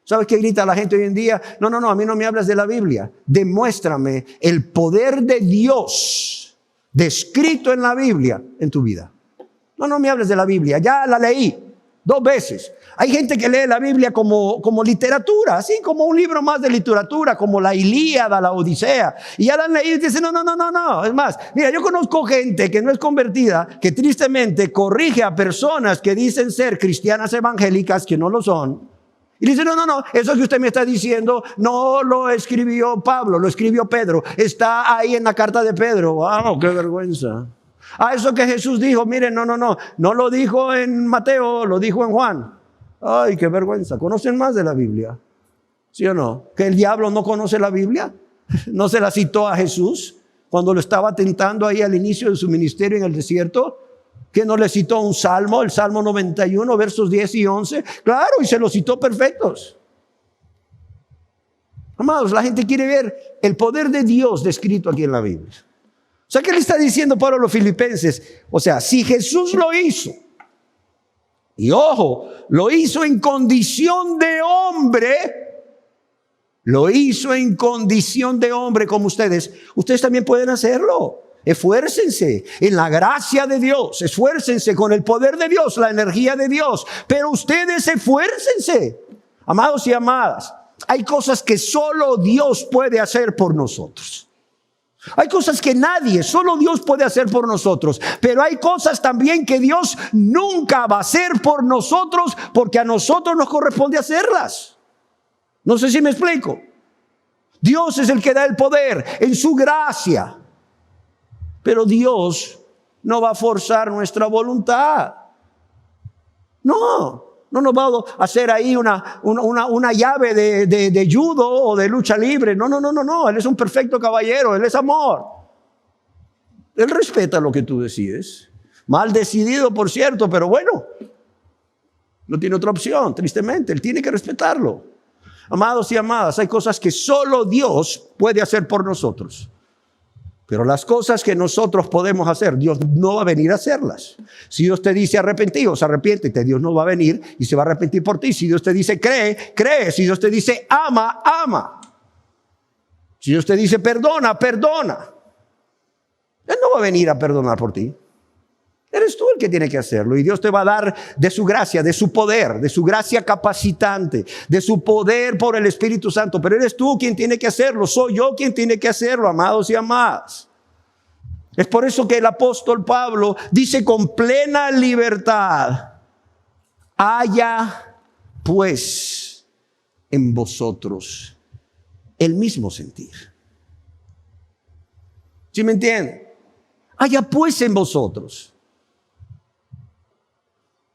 ¿Sabes qué grita la gente hoy en día? No, a mí no me hablas de la Biblia. Demuéstrame el poder de Dios descrito en la Biblia en tu vida. No me hables de la Biblia. Ya la leí 2 veces. Hay gente que lee la Biblia como literatura, así como un libro más de literatura, como la Ilíada, la Odisea. Y ya la han leído y dicen, no. Es más, mira, yo conozco gente que no es convertida, que tristemente corrige a personas que dicen ser cristianas evangélicas, que no lo son. Y dicen, no, eso que usted me está diciendo no lo escribió Pablo, lo escribió Pedro. Está ahí en la carta de Pedro. ¡Wow, qué vergüenza! Eso que Jesús dijo, miren, no lo dijo en Mateo, lo dijo en Juan. Ay, qué vergüenza. ¿Conocen más de la Biblia? ¿Sí o no? ¿Que el diablo no conoce la Biblia? ¿No se la citó a Jesús cuando lo estaba tentando ahí al inicio de su ministerio en el desierto? ¿Que no le citó un salmo, el Salmo 91, versos 10 y 11? Claro, y se los citó perfectos. Amados, la gente quiere ver el poder de Dios descrito aquí en la Biblia. O sea, ¿qué le está diciendo Pablo a los filipenses? O sea, si Jesús lo hizo, y ojo, lo hizo en condición de hombre, lo hizo en condición de hombre como ustedes también pueden hacerlo. Esfuércense en la gracia de Dios, esfuércense con el poder de Dios, la energía de Dios, pero ustedes esfuércense. Amados y amadas, hay cosas que solo Dios puede hacer por nosotros. Hay cosas que nadie, solo Dios puede hacer por nosotros. Pero hay cosas también que Dios nunca va a hacer por nosotros porque a nosotros nos corresponde hacerlas. No sé si me explico. Dios es el que da el poder en su gracia. Pero Dios no va a forzar nuestra voluntad. No nos va a hacer ahí una llave de judo o de lucha libre. No. Él es un perfecto caballero, Él es amor. Él respeta lo que tú decides. Mal decidido, por cierto, pero bueno, no tiene otra opción, tristemente. Él tiene que respetarlo. Amados y amadas, hay cosas que solo Dios puede hacer por nosotros. Pero las cosas que nosotros podemos hacer, Dios no va a venir a hacerlas. Si Dios te dice arrepentidos, arrepiéntete, Dios no va a venir y se va a arrepentir por ti. Si Dios te dice cree, cree. Si Dios te dice ama, ama. Si Dios te dice perdona, perdona. Él no va a venir a perdonar por ti. Eres tú el que tiene que hacerlo. Y Dios te va a dar de su gracia, de su poder, de su gracia capacitante, de su poder por el Espíritu Santo. Pero eres tú quien tiene que hacerlo. Soy yo quien tiene que hacerlo, amados y amadas. Es por eso que el apóstol Pablo dice con plena libertad: haya pues en vosotros el mismo sentir. ¿Sí me entienden? Haya pues en vosotros.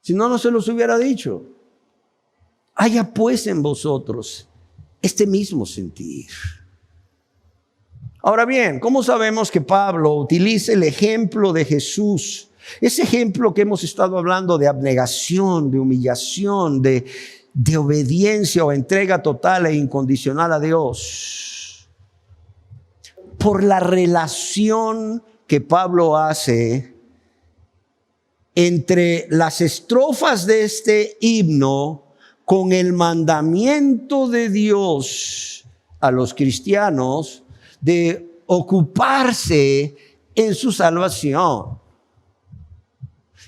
Si no, no se los hubiera dicho. Haya pues en vosotros este mismo sentir. Ahora bien, ¿cómo sabemos que Pablo utiliza el ejemplo de Jesús? Ese ejemplo que hemos estado hablando de abnegación, de humillación, de obediencia o entrega total e incondicional a Dios. Por la relación que Pablo hace entre las estrofas de este himno con el mandamiento de Dios a los cristianos de ocuparse en su salvación.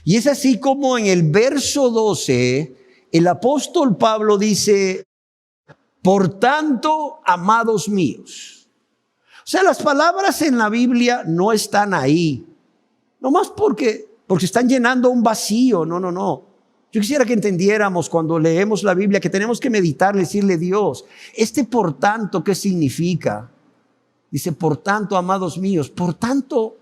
Y es así como en el verso 12 el apóstol Pablo dice: por tanto, amados míos. O sea, las palabras en la Biblia no están ahí, nomás porque están llenando un vacío. No. Yo quisiera que entendiéramos cuando leemos la Biblia que tenemos que meditar, decirle: Dios, por tanto, ¿qué significa? Dice: por tanto, amados míos. ¿Por tanto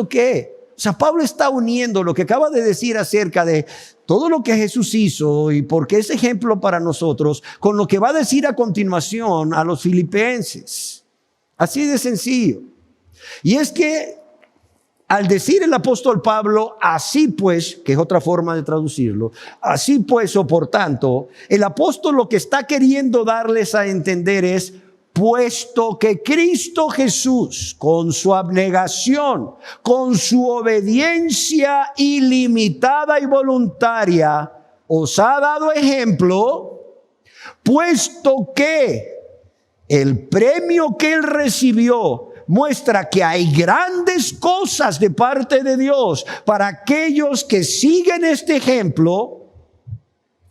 qué? O sea, Pablo está uniendo lo que acaba de decir acerca de todo lo que Jesús hizo y por qué es ejemplo para nosotros, con lo que va a decir a continuación a los filipenses. Así de sencillo. Y es que al decir el apóstol Pablo, así pues, que es otra forma de traducirlo, así pues o por tanto, el apóstol lo que está queriendo darles a entender es: puesto que Cristo Jesús, con su abnegación, con su obediencia ilimitada y voluntaria, os ha dado ejemplo, puesto que el premio que él recibió muestra que hay grandes cosas de parte de Dios para aquellos que siguen este ejemplo.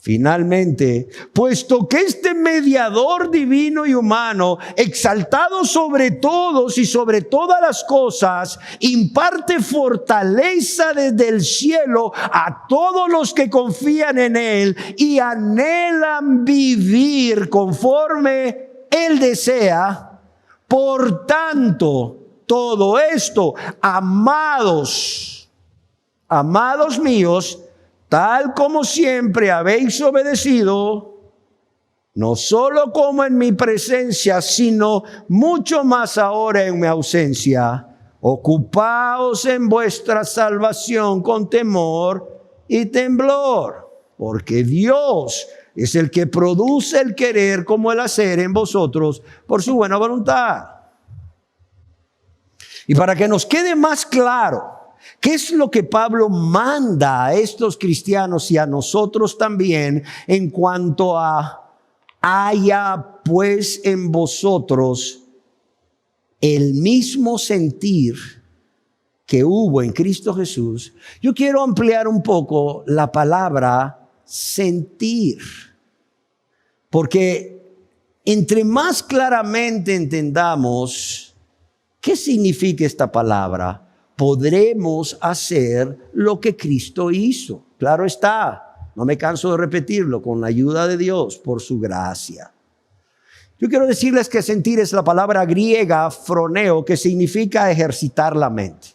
Finalmente, puesto que este mediador divino y humano, exaltado sobre todos y sobre todas las cosas, imparte fortaleza desde el cielo a todos los que confían en él y anhelan vivir conforme él desea. Por tanto, todo esto, amados míos, tal como siempre habéis obedecido, no solo como en mi presencia, sino mucho más ahora en mi ausencia, ocupaos en vuestra salvación con temor y temblor, porque Dios es el que produce el querer como el hacer en vosotros por su buena voluntad. Y para que nos quede más claro qué es lo que Pablo manda a estos cristianos y a nosotros también en cuanto a haya pues en vosotros el mismo sentir que hubo en Cristo Jesús, yo quiero ampliar un poco la palabra sentir. Porque entre más claramente entendamos qué significa esta palabra, podremos hacer lo que Cristo hizo. Claro está. No me canso de repetirlo, con la ayuda de Dios, por su gracia. Yo quiero decirles que sentir es la palabra griega froneo, que significa ejercitar la mente.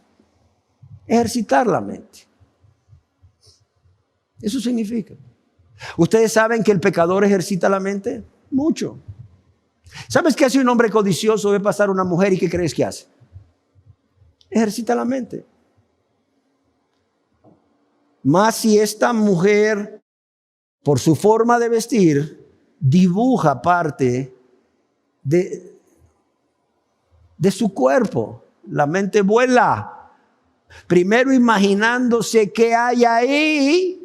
Ejercitar la mente. Eso significa. ¿Ustedes saben que el pecador ejercita la mente? Mucho. ¿Sabes qué hace un hombre codicioso? Ve pasar una mujer y ¿qué crees que hace? Ejercita la mente. Más si esta mujer, por su forma de vestir, dibuja parte de su cuerpo. La mente vuela. Primero imaginándose qué hay ahí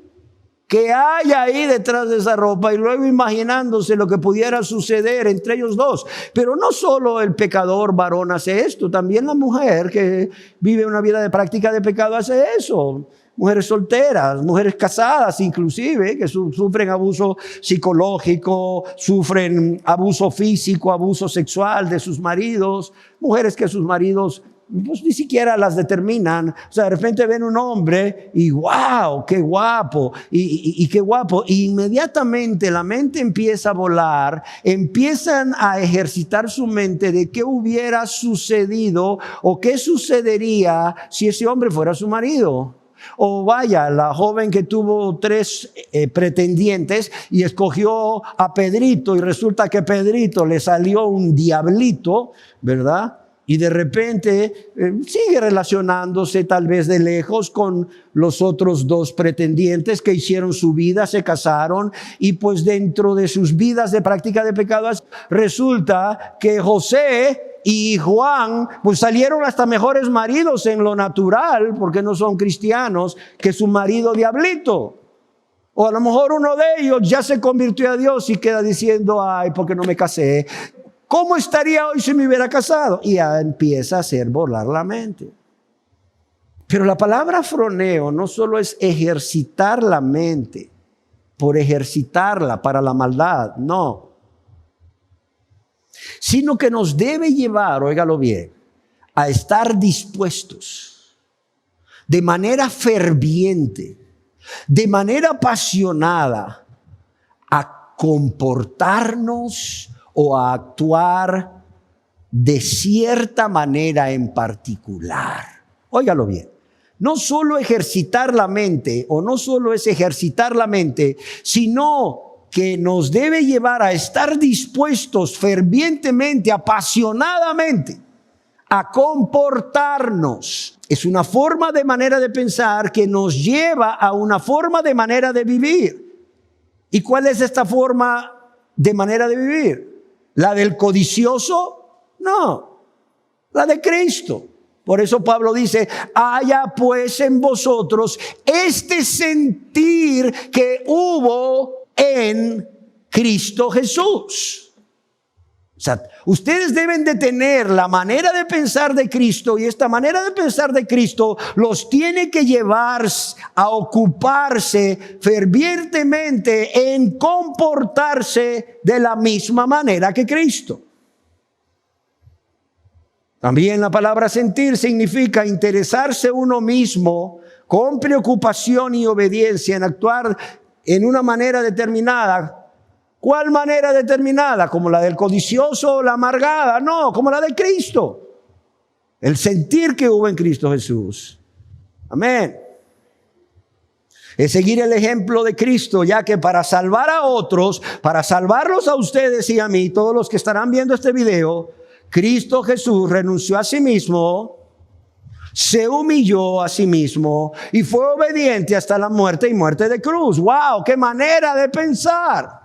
detrás de esa ropa, y luego imaginándose lo que pudiera suceder entre ellos dos. Pero no solo el pecador varón hace esto, también la mujer que vive una vida de práctica de pecado hace eso. Mujeres solteras, mujeres casadas inclusive, que sufren abuso psicológico, sufren abuso físico, abuso sexual de sus maridos, mujeres que sus maridos pues ni siquiera las determinan. O sea, de repente ven un hombre y wow, qué guapo, y qué guapo. Y inmediatamente la mente empieza a volar, empiezan a ejercitar su mente de qué hubiera sucedido o qué sucedería si ese hombre fuera su marido. O vaya, la joven que tuvo 3 pretendientes y escogió a Pedrito, y resulta que Pedrito le salió un diablito, ¿verdad? Y de repente sigue relacionándose tal vez de lejos con los otros 2 pretendientes que hicieron su vida, se casaron, y pues dentro de sus vidas de práctica de pecados resulta que José y Juan pues salieron hasta mejores maridos en lo natural, porque no son cristianos, que su marido diablito. O a lo mejor uno de ellos ya se convirtió a Dios y queda diciendo, ay, ¿por qué no me casé? ¿Cómo estaría hoy si me hubiera casado? Y ya empieza a hacer volar la mente. Pero la palabra froneo no solo es ejercitar la mente por ejercitarla para la maldad, no. Sino que nos debe llevar, óigalo bien, a estar dispuestos de manera ferviente, de manera apasionada, a comportarnos o a actuar de cierta manera en particular. Óigalo bien. No solo ejercitar la mente, o no solo es ejercitar la mente, sino que nos debe llevar a estar dispuestos fervientemente, apasionadamente, a comportarnos. Es una forma de manera de pensar que nos lleva a una forma de manera de vivir. ¿Y cuál es esta forma de manera de vivir? ¿La del codicioso? No, la de Cristo. Por eso Pablo dice, haya pues en vosotros este sentir que hubo en Cristo Jesús. O sea, ustedes deben de tener la manera de pensar de Cristo, y esta manera de pensar de Cristo los tiene que llevar a ocuparse fervientemente en comportarse de la misma manera que Cristo. También la palabra sentir significa interesarse uno mismo con preocupación y obediencia en actuar en una manera determinada. ¿Cuál manera determinada? ¿Como la del codicioso o la amargada? No, como la de Cristo. El sentir que hubo en Cristo Jesús. Amén. Es seguir el ejemplo de Cristo, ya que para salvar a otros, para salvarlos a ustedes y a mí, todos los que estarán viendo este video, Cristo Jesús renunció a sí mismo, se humilló a sí mismo y fue obediente hasta la muerte y muerte de cruz. ¡Wow! ¡Qué manera de pensar!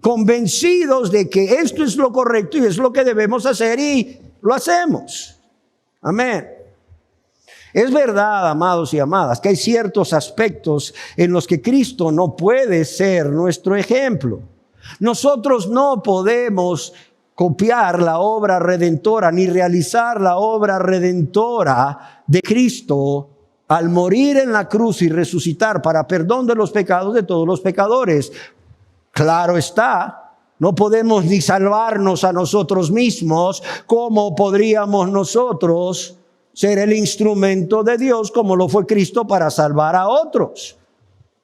Convencidos de que esto es lo correcto y es lo que debemos hacer y lo hacemos. Amén. Es verdad, amados y amadas, que hay ciertos aspectos en los que Cristo no puede ser nuestro ejemplo. Nosotros no podemos copiar la obra redentora ni realizar la obra redentora de Cristo al morir en la cruz y resucitar para perdón de los pecados de todos los pecadores. Claro está, no podemos ni salvarnos a nosotros mismos. ¿Cómo podríamos nosotros ser el instrumento de Dios como lo fue Cristo para salvar a otros?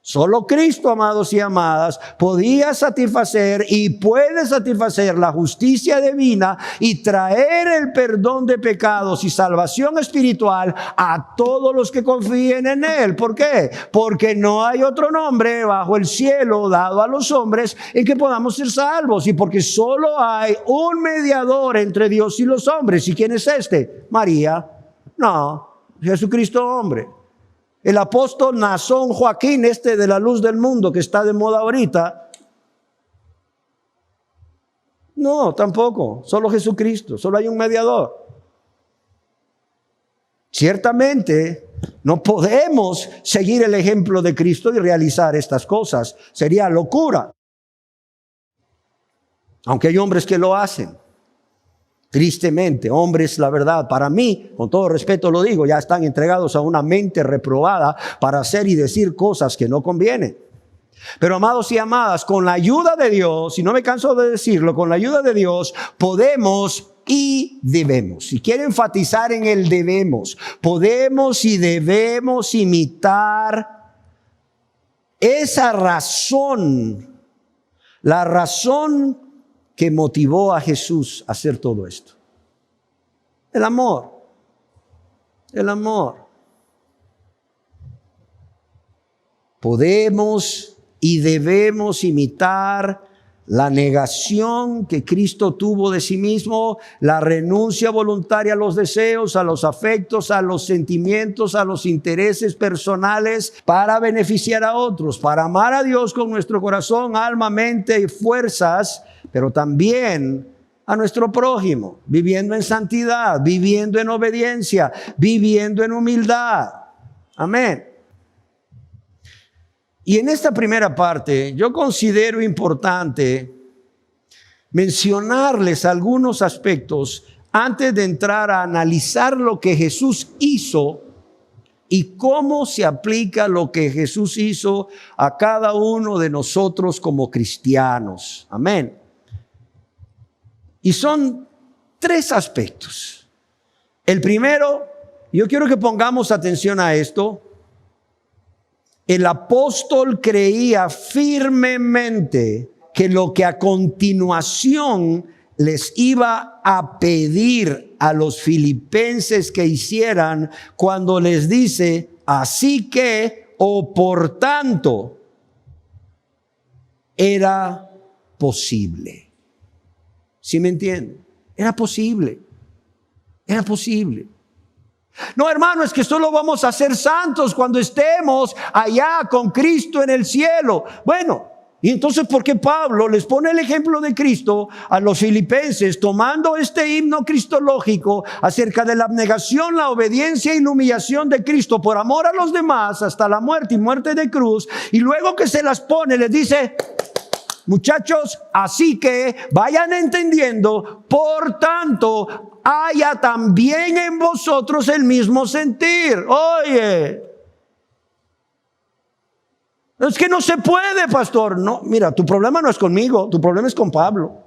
Solo Cristo, amados y amadas, podía satisfacer y puede satisfacer la justicia divina y traer el perdón de pecados y salvación espiritual a todos los que confíen en Él. ¿Por qué? Porque no hay otro nombre bajo el cielo dado a los hombres en que podamos ser salvos, y porque solo hay un mediador entre Dios y los hombres. ¿Y quién es este? María. No, Jesucristo hombre. El apóstol Nazón Joaquín, de la luz del mundo que está de moda ahorita. No, tampoco. Solo Jesucristo. Solo hay un mediador. Ciertamente no podemos seguir el ejemplo de Cristo y realizar estas cosas. Sería locura. Aunque hay hombres que lo hacen. Tristemente, hombres, la verdad, para mí, con todo respeto lo digo, ya están entregados a una mente reprobada para hacer y decir cosas que no convienen. Pero amados y amadas, con la ayuda de Dios, y no me canso de decirlo, con la ayuda de Dios podemos y debemos. Si quiero enfatizar en el debemos, podemos y debemos imitar esa razón, la razón que motivó a Jesús a hacer todo esto. El amor. El amor. Podemos y debemos imitar la negación que Cristo tuvo de sí mismo, la renuncia voluntaria a los deseos, a los afectos, a los sentimientos, a los intereses personales para beneficiar a otros, para amar a Dios con nuestro corazón, alma, mente y fuerzas, pero también a nuestro prójimo, viviendo en santidad, viviendo en obediencia, viviendo en humildad. Amén. Y en esta primera parte yo considero importante mencionarles algunos aspectos antes de entrar a analizar lo que Jesús hizo y cómo se aplica lo que Jesús hizo a cada uno de nosotros como cristianos. Amén. Y son 3 aspectos. El primero, yo quiero que pongamos atención a esto. El apóstol creía firmemente que lo que a continuación les iba a pedir a los filipenses que hicieran cuando les dice, así que, o por tanto, era posible. ¿Sí me entienden? Era posible. Era posible. No, hermano, es que solo vamos a ser santos cuando estemos allá con Cristo en el cielo. Bueno, y entonces, ¿por qué Pablo les pone el ejemplo de Cristo a los filipenses, tomando este himno cristológico acerca de la abnegación, la obediencia y la humillación de Cristo por amor a los demás hasta la muerte y muerte de cruz? Y luego que se las pone, les dice, muchachos, así que vayan entendiendo, por tanto, haya también en vosotros el mismo sentir. Oye, es que no se puede, pastor. No, mira, tu problema no es conmigo, tu problema es con Pablo.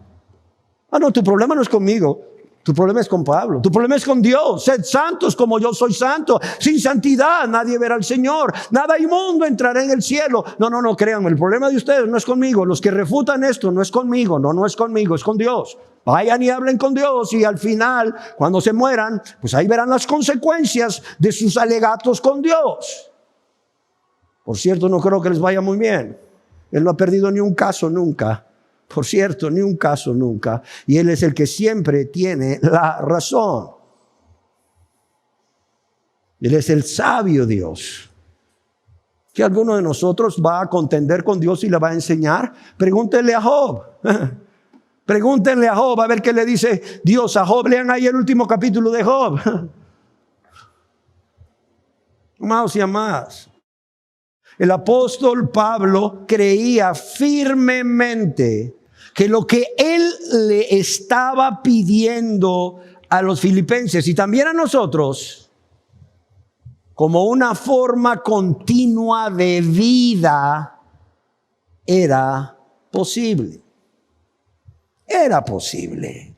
No, tu problema no es conmigo, Tu problema es con Pablo. Tu problema es con Dios. Sed santos como yo soy santo. Sin santidad nadie verá al Señor. Nada inmundo entrará en el cielo. No, créanme. El problema de ustedes no es conmigo. Los que refutan esto no es conmigo. No es conmigo. Es con Dios. Vayan y hablen con Dios. Y al final, cuando se mueran, pues ahí verán las consecuencias de sus alegatos con Dios. Por cierto, no creo que les vaya muy bien. Él no ha perdido ni un caso nunca. Por cierto, ni un caso nunca. Y Él es el que siempre tiene la razón. Él es el sabio Dios. ¿Que alguno de nosotros va a contender con Dios y le va a enseñar? Pregúntenle a Job. Pregúntenle a Job a ver qué le dice Dios a Job. Lean ahí el último capítulo de Job. Amados y amadas, el apóstol Pablo creía firmemente que lo que él le estaba pidiendo a los filipenses y también a nosotros, como una forma continua de vida, era posible. Era posible.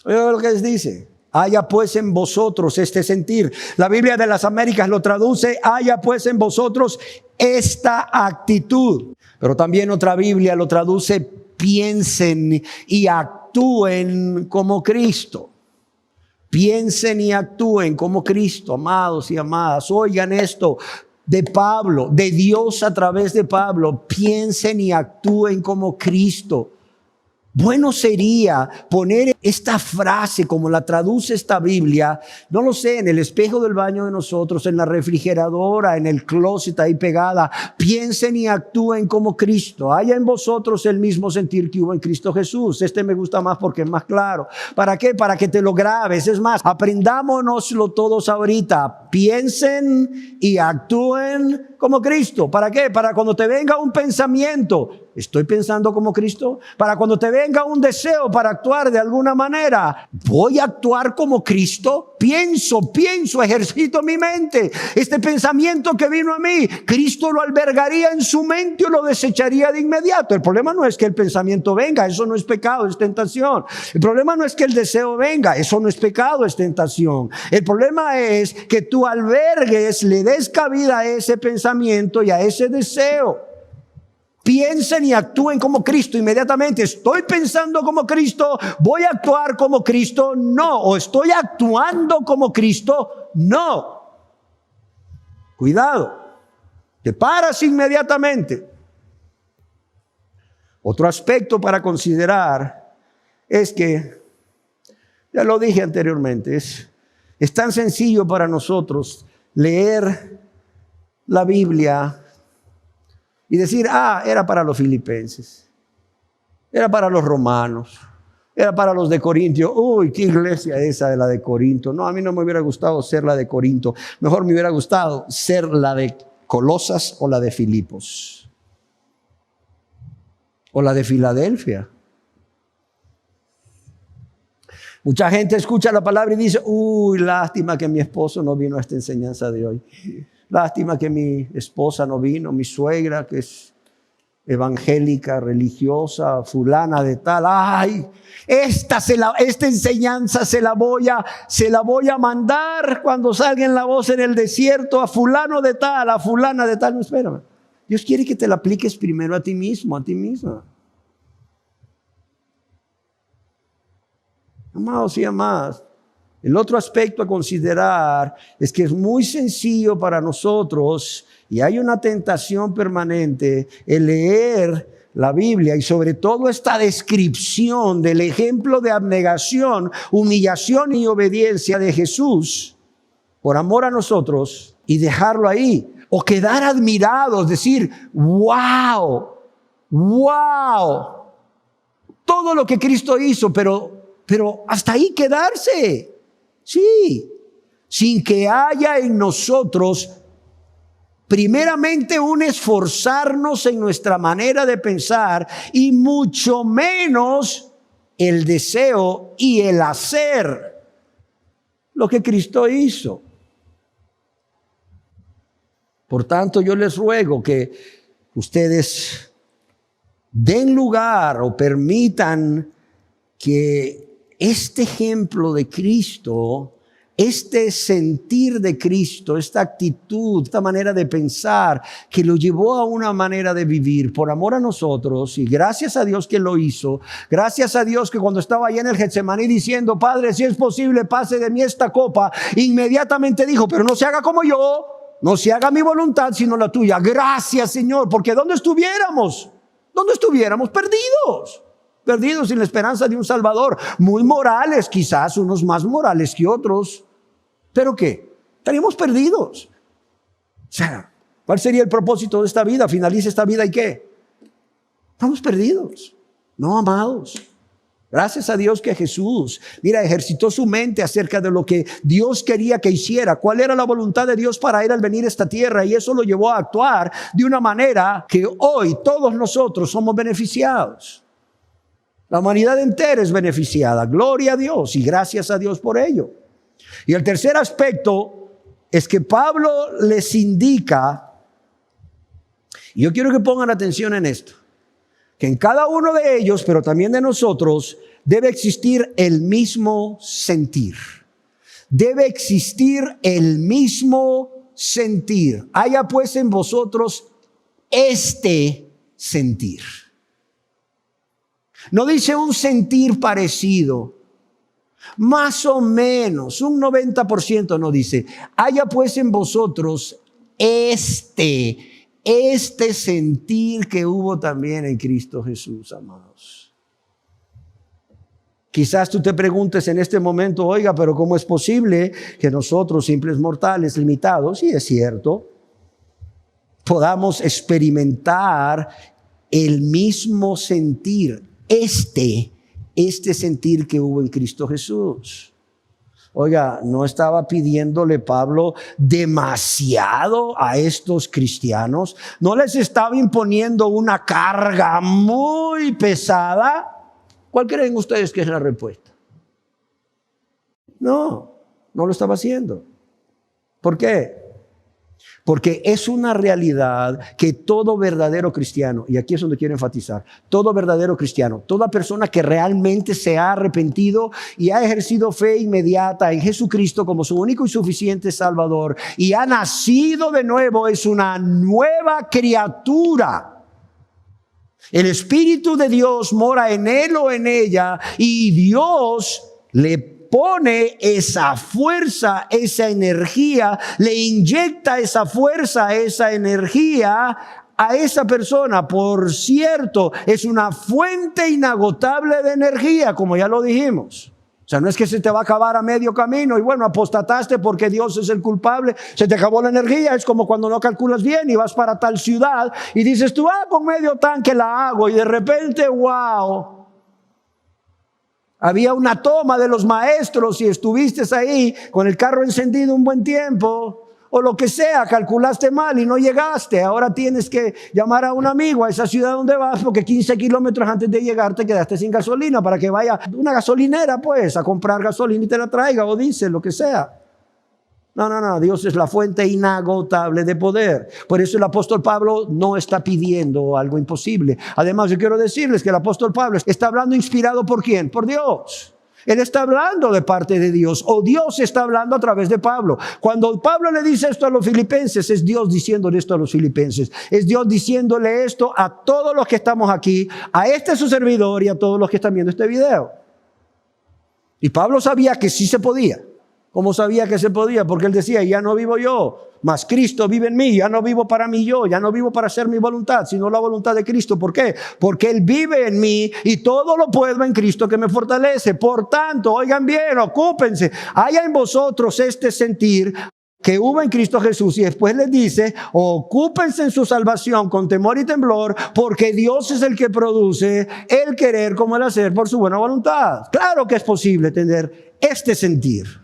Oiga lo que les dice. Haya pues en vosotros este sentir. La Biblia de las Américas lo traduce, haya pues en vosotros esta actitud. Pero también otra Biblia lo traduce, piensen y actúen como Cristo. Piensen y actúen como Cristo, amados y amadas. Oigan esto de Pablo, de Dios a través de Pablo. Piensen y actúen como Cristo. Bueno sería poner esta frase como la traduce esta Biblia, no lo sé, en el espejo del baño de nosotros, en la refrigeradora, en el closet ahí pegada. Piensen y actúen como Cristo. Haya en vosotros el mismo sentir que hubo en Cristo Jesús. Este me gusta más porque es más claro. ¿Para qué? Para que te lo grabes. Es más, aprendámonoslo todos ahorita. Piensen y actúen como Cristo. ¿Para qué? Para cuando te venga un pensamiento, ¿estoy pensando como Cristo? Para cuando te venga un deseo para actuar de alguna manera, ¿voy a actuar como Cristo? Pienso, ejercito mi mente. Este pensamiento que vino a mí, Cristo lo albergaría en su mente o lo desecharía de inmediato. El problema no es que el pensamiento venga, eso no es pecado, es tentación. El problema no es que el deseo venga, eso no es pecado, es tentación. El problema es que tú albergues, le des cabida a ese pensamiento y a ese deseo. Piensen y actúen como Cristo inmediatamente. ¿Estoy pensando como Cristo? ¿Voy a actuar como Cristo? No. ¿O estoy actuando como Cristo? No. Cuidado. Te paras inmediatamente. Otro aspecto para considerar es que, ya lo dije anteriormente, es tan sencillo para nosotros leer la Biblia y decir, era para los filipenses, era para los romanos, era para los de Corintio. Uy, qué iglesia esa de la de Corinto. No, a mí no me hubiera gustado ser la de Corinto. Mejor me hubiera gustado ser la de Colosas o la de Filipos. O la de Filadelfia. Mucha gente escucha la palabra y dice, uy, lástima que mi esposo no vino a esta enseñanza de hoy. Lástima que mi esposa no vino, mi suegra que es evangélica, religiosa, fulana de tal. Ay, esta enseñanza se la voy a mandar cuando salga en la voz en el desierto a fulano de tal, a fulana de tal. No, espérame. Dios quiere que te la apliques primero a ti mismo, a ti misma. Amados y amadas, el otro aspecto a considerar es que es muy sencillo para nosotros y hay una tentación permanente el leer la Biblia y sobre todo esta descripción del ejemplo de abnegación, humillación y obediencia de Jesús por amor a nosotros y dejarlo ahí o quedar admirados, decir, wow, todo lo que Cristo hizo, pero hasta ahí quedarse. Sí, sin que haya en nosotros primeramente un esforzarnos en nuestra manera de pensar y mucho menos el deseo y el hacer lo que Cristo hizo. Por tanto, yo les ruego que ustedes den lugar o permitan que este ejemplo de Cristo, este sentir de Cristo, esta actitud, esta manera de pensar que lo llevó a una manera de vivir por amor a nosotros, y gracias a Dios que lo hizo, gracias a Dios que cuando estaba ahí en el Getsemaní diciendo, Padre, si es posible, pase de mí esta copa, inmediatamente dijo, pero no se haga como yo, no se haga mi voluntad sino la tuya. Gracias, Señor, porque ¿dónde estuviéramos? ¿Dónde estuviéramos? Perdidos sin la esperanza de un Salvador, muy morales, quizás unos más morales que otros, pero ¿qué? Estaríamos perdidos. O sea, ¿cuál sería el propósito de esta vida? Finaliza esta vida y ¿qué? Estamos perdidos, no amados. Gracias a Dios que Jesús, mira, ejercitó su mente acerca de lo que Dios quería que hiciera, cuál era la voluntad de Dios para él al venir a esta tierra, y eso lo llevó a actuar de una manera que hoy todos nosotros somos beneficiados. La humanidad entera es beneficiada. Gloria a Dios y gracias a Dios por ello. Y el tercer aspecto es que Pablo les indica, y yo quiero que pongan atención en esto, que en cada uno de ellos, pero también de nosotros, debe existir el mismo sentir. Debe existir el mismo sentir. Haya pues en vosotros este sentir. No dice un sentir parecido, más o menos, un 90% no dice. Haya pues en vosotros este sentir que hubo también en Cristo Jesús, amados. Quizás tú te preguntes en este momento, oiga, pero ¿cómo es posible que nosotros, simples mortales, limitados, y es cierto, podamos experimentar el mismo sentir, este sentir que hubo en Cristo Jesús? Oiga, ¿no estaba pidiéndole Pablo demasiado a estos cristianos? ¿No les estaba imponiendo una carga muy pesada? ¿Cuál creen ustedes que es la respuesta? No lo estaba haciendo. ¿Por qué? Porque es una realidad que todo verdadero cristiano, y aquí es donde quiero enfatizar, todo verdadero cristiano, toda persona que realmente se ha arrepentido y ha ejercido fe inmediata en Jesucristo como su único y suficiente Salvador y ha nacido de nuevo, es una nueva criatura. El Espíritu de Dios mora en él o en ella y Dios le pone esa fuerza, esa energía, le inyecta esa fuerza, esa energía a esa persona. Por cierto, es una fuente inagotable de energía, como ya lo dijimos. O sea, no es que se te va a acabar a medio camino y bueno, apostataste porque Dios es el culpable, se te acabó la energía. Es como cuando no calculas bien y vas para tal ciudad y dices tú, con medio tanque la hago, y de repente, wow, había una toma de los maestros y estuviste ahí con el carro encendido un buen tiempo, o lo que sea, calculaste mal y no llegaste. Ahora tienes que llamar a un amigo a esa ciudad donde vas porque 15 kilómetros antes de llegar te quedaste sin gasolina para que vaya una gasolinera pues a comprar gasolina y te la traiga, o diésel, lo que sea. No, Dios es la fuente inagotable de poder. Por eso el apóstol Pablo no está pidiendo algo imposible. Además, yo quiero decirles que el apóstol Pablo está hablando inspirado ¿por quién? Por Dios. Él está hablando de parte de Dios, o Dios está hablando a través de Pablo. Cuando Pablo le dice esto a los filipenses, es Dios diciéndole esto a los filipenses. Es Dios diciéndole esto a todos los que estamos aquí, a este su servidor y a todos los que están viendo este video. Y Pablo sabía que sí se podía. ¿Cómo sabía que se podía? Porque él decía, ya no vivo yo, mas Cristo vive en mí. Ya no vivo para mí yo, ya no vivo para hacer mi voluntad, sino la voluntad de Cristo. ¿Por qué? Porque Él vive en mí y todo lo puedo en Cristo que me fortalece. Por tanto, oigan bien, ocúpense. Haya en vosotros este sentir que hubo en Cristo Jesús. Y después les dice, ocúpense en su salvación con temor y temblor, porque Dios es el que produce el querer como el hacer por su buena voluntad. Claro que es posible tener este sentir.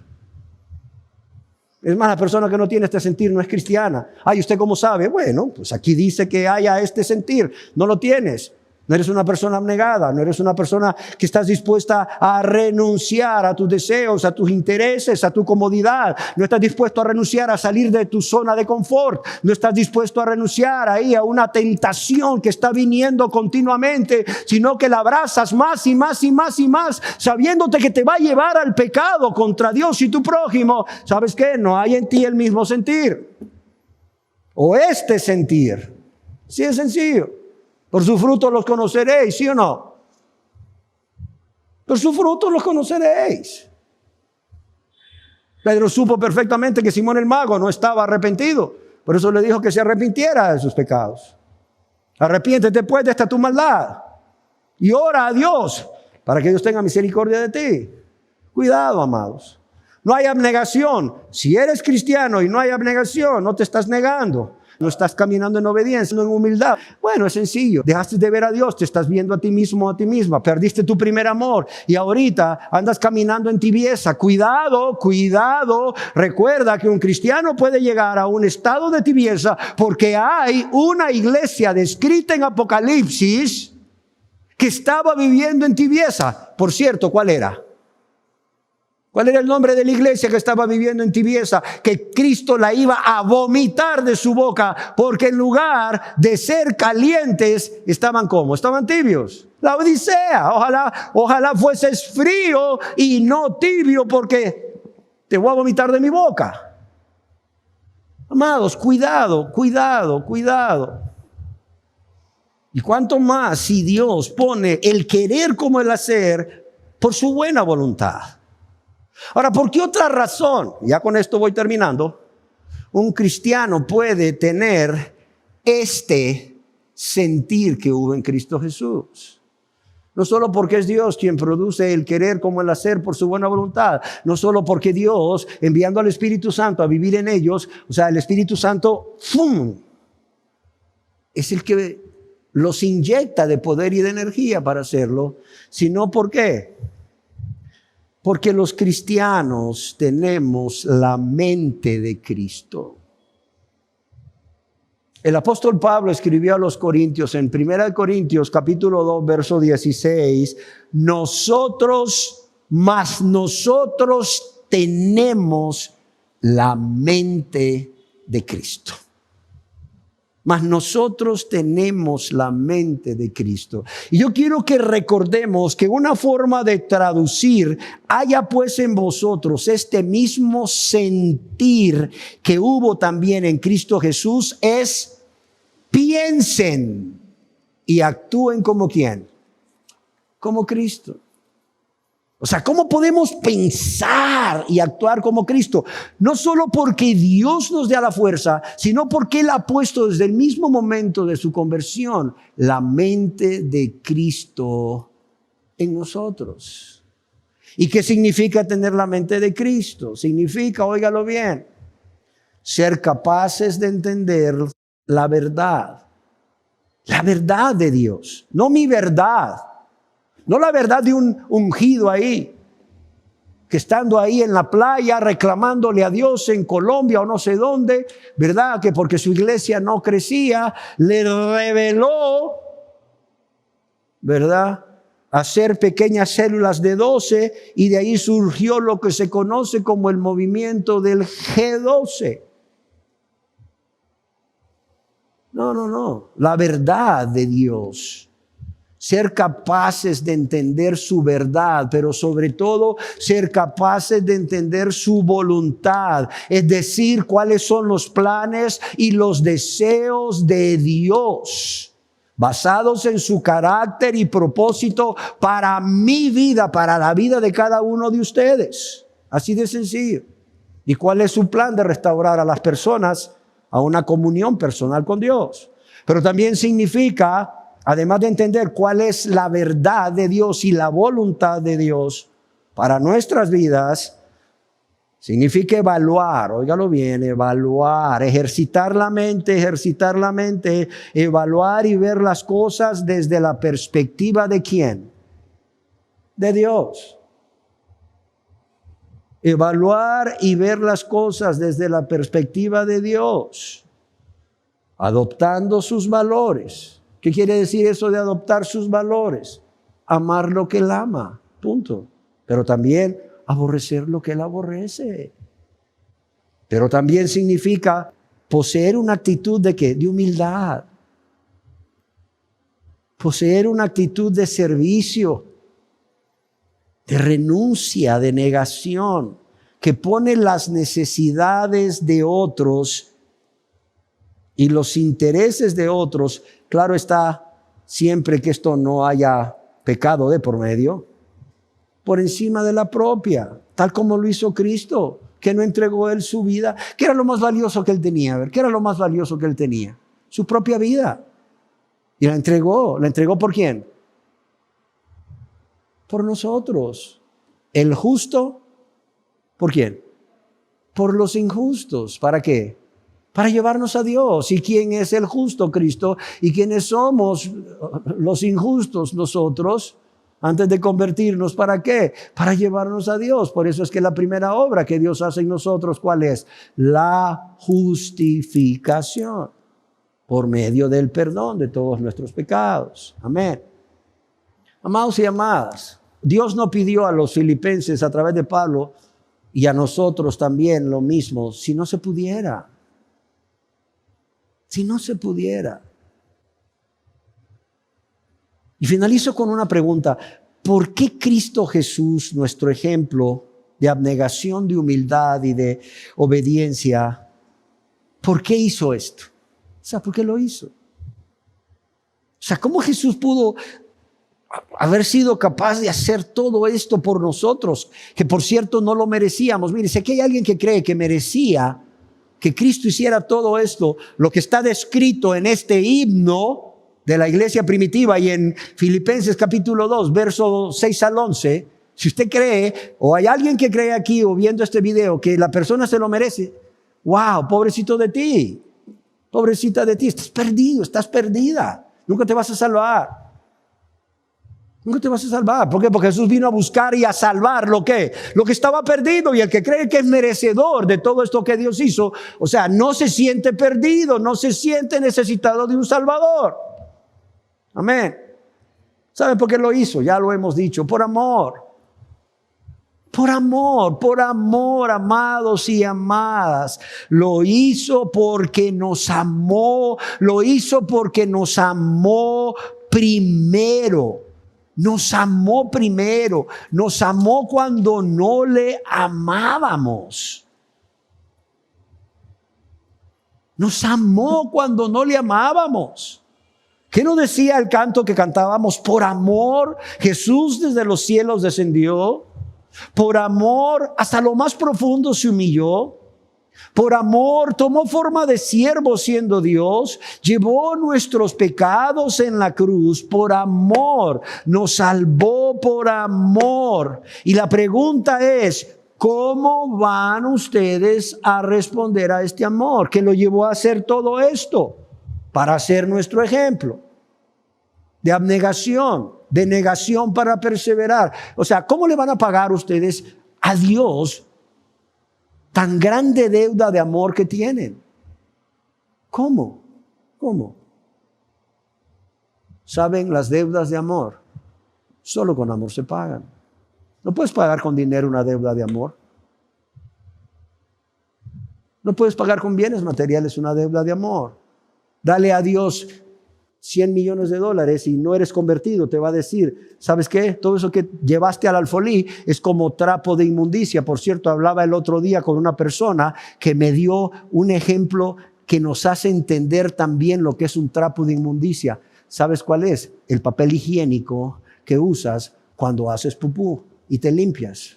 Es más, la persona que no tiene este sentir no es cristiana. Ay, ¿usted cómo sabe? Bueno, pues aquí dice que haya este sentir. No lo tienes. No eres una persona abnegada, no eres una persona que estás dispuesta a renunciar a tus deseos, a tus intereses, a tu comodidad. No estás dispuesto a renunciar a salir de tu zona de confort. No estás dispuesto a renunciar ahí a una tentación que está viniendo continuamente, sino que la abrazas más y más y más y más, sabiéndote que te va a llevar al pecado contra Dios y tu prójimo. ¿Sabes qué? No hay en ti el mismo sentir. O este sentir. Sí, es sencillo. Por sus frutos los conoceréis, ¿sí o no? Por sus frutos los conoceréis. Pedro supo perfectamente que Simón el Mago no estaba arrepentido. Por eso le dijo que se arrepintiera de sus pecados. Arrepiéntete pues de esta tu maldad. Y ora a Dios para que Dios tenga misericordia de ti. Cuidado, amados. No hay abnegación. Si eres cristiano y no hay abnegación, no te estás negando. No estás caminando en obediencia, no en humildad. Bueno, es sencillo. Dejaste de ver a Dios, te estás viendo a ti mismo, a ti misma. Perdiste tu primer amor y ahorita andas caminando en tibieza. Cuidado, cuidado. Recuerda que un cristiano puede llegar a un estado de tibieza porque hay una iglesia descrita en Apocalipsis que estaba viviendo en tibieza. Por cierto, ¿cuál era? ¿Cuál era el nombre de la iglesia que estaba viviendo en tibieza? Que Cristo la iba a vomitar de su boca, porque en lugar de ser calientes, estaban ¿cómo? Estaban tibios. La Odisea. Ojalá fueses frío y no tibio, porque te voy a vomitar de mi boca. Amados, cuidado, cuidado, cuidado. Y cuánto más si Dios pone el querer como el hacer por su buena voluntad. Ahora, ¿por qué otra razón? Ya con esto voy terminando. Un cristiano puede tener este sentir que hubo en Cristo Jesús. No solo porque es Dios quien produce el querer como el hacer por su buena voluntad. No solo porque Dios, enviando al Espíritu Santo a vivir en ellos, o sea, el Espíritu Santo, ¡fum!, es el que los inyecta de poder y de energía para hacerlo. Sino, ¿por qué? Porque los cristianos tenemos la mente de Cristo. El apóstol Pablo escribió a los Corintios en 1 Corintios capítulo 2 verso 16, nosotros tenemos la mente de Cristo. Mas nosotros tenemos la mente de Cristo. Y yo quiero que recordemos que una forma de traducir, haya pues en vosotros este mismo sentir que hubo también en Cristo Jesús, es piensen y actúen como ¿quién? Como Cristo. O sea, ¿cómo podemos pensar y actuar como Cristo? No solo porque Dios nos dé la fuerza, sino porque Él ha puesto desde el mismo momento de su conversión la mente de Cristo en nosotros. ¿Y qué significa tener la mente de Cristo? Significa, óigalo bien, ser capaces de entender la verdad de Dios, no mi verdad. No la verdad de un ungido ahí, que estando ahí en la playa reclamándole a Dios en Colombia o no sé dónde, ¿verdad? Que porque su iglesia no crecía, le reveló, ¿verdad? Hacer pequeñas células de 12 y de ahí surgió lo que se conoce como el movimiento del G12. No. La verdad de Dios. Ser capaces de entender su verdad, pero sobre todo ser capaces de entender su voluntad. Es decir, cuáles son los planes y los deseos de Dios, basados en su carácter y propósito para mi vida, para la vida de cada uno de ustedes. Así de sencillo. ¿Y cuál es su plan de restaurar a las personas a una comunión personal con Dios? Pero también significa, además de entender cuál es la verdad de Dios y la voluntad de Dios para nuestras vidas, significa evaluar, óigalo bien, evaluar, ejercitar la mente, evaluar y ver las cosas desde la perspectiva ¿de quién? De Dios. Evaluar y ver las cosas desde la perspectiva de Dios, adoptando sus valores. ¿Qué quiere decir eso de adoptar sus valores? Amar lo que Él ama, punto. Pero también aborrecer lo que Él aborrece. Pero también significa poseer una actitud ¿de qué? De humildad. Poseer una actitud de servicio, de renuncia, de negación, que pone las necesidades de otros y los intereses de otros, claro está, siempre que esto no haya pecado de por medio, por encima de la propia, tal como lo hizo Cristo, que no entregó Él su vida. ¿Qué era lo más valioso que Él tenía? A ver, ¿qué era lo más valioso que Él tenía? Su propia vida. Y la entregó. ¿La entregó por quién? Por nosotros. El justo, ¿por quién? Por los injustos. ¿Para qué? Para llevarnos a Dios. ¿Y quién es el justo? Cristo. ¿Y quiénes somos los injustos? Nosotros. Antes de convertirnos, ¿para qué? Para llevarnos a Dios. Por eso es que la primera obra que Dios hace en nosotros, ¿cuál es? La justificación. Por medio del perdón de todos nuestros pecados. Amén. Amados y amadas, Dios no pidió a los filipenses a través de Pablo y a nosotros también lo mismo, si no se pudiera. Si no se pudiera. Y finalizo con una pregunta. ¿Por qué Cristo Jesús, nuestro ejemplo de abnegación, de humildad y de obediencia, por qué hizo esto? O sea, ¿por qué lo hizo? O sea, ¿cómo Jesús pudo haber sido capaz de hacer todo esto por nosotros? Que por cierto no lo merecíamos. Mire, si aquí hay alguien que cree que merecía que Cristo hiciera todo esto, lo que está descrito en este himno de la iglesia primitiva y en Filipenses capítulo 2, verso 6 al 11, si usted cree, o hay alguien que cree aquí o viendo este video que la persona se lo merece, wow, pobrecito de ti. Pobrecita de ti, estás perdido, estás perdida. Nunca te vas a salvar. Nunca te vas a salvar. ¿Por qué? Porque Jesús vino a buscar y a salvar lo que estaba perdido. Y el que cree que es merecedor de todo esto que Dios hizo, o sea, no se siente perdido, no se siente necesitado de un Salvador. Amén. ¿Saben por qué lo hizo? Ya lo hemos dicho, por amor. Por amor, amados y amadas. Lo hizo porque nos amó. Lo hizo porque nos amó primero. Nos amó primero. Nos amó cuando no le amábamos. Nos amó cuando no le amábamos. ¿Qué nos decía el canto que cantábamos? Por amor, Jesús desde los cielos descendió. Por amor, hasta lo más profundo se humilló. Por amor, tomó forma de siervo siendo Dios. Llevó nuestros pecados en la cruz. Por amor, nos salvó por amor. Y la pregunta es, ¿cómo van ustedes a responder a este amor que lo llevó a hacer todo esto? Para ser nuestro ejemplo de abnegación, de negación para perseverar. O sea, ¿cómo le van a pagar ustedes a Dios tan grande deuda de amor que tienen? ¿Cómo? ¿Saben? Las deudas de amor solo con amor se pagan. No puedes pagar con dinero una deuda de amor. No puedes pagar con bienes materiales una deuda de amor. Dale a Dios $100 millones y no eres convertido, te va a decir, ¿sabes qué? Todo eso que llevaste al alfolí es como trapo de inmundicia. Por cierto, hablaba el otro día con una persona que me dio un ejemplo que nos hace entender también lo que es un trapo de inmundicia. ¿Sabes cuál es? El papel higiénico que usas cuando haces pupú y te limpias.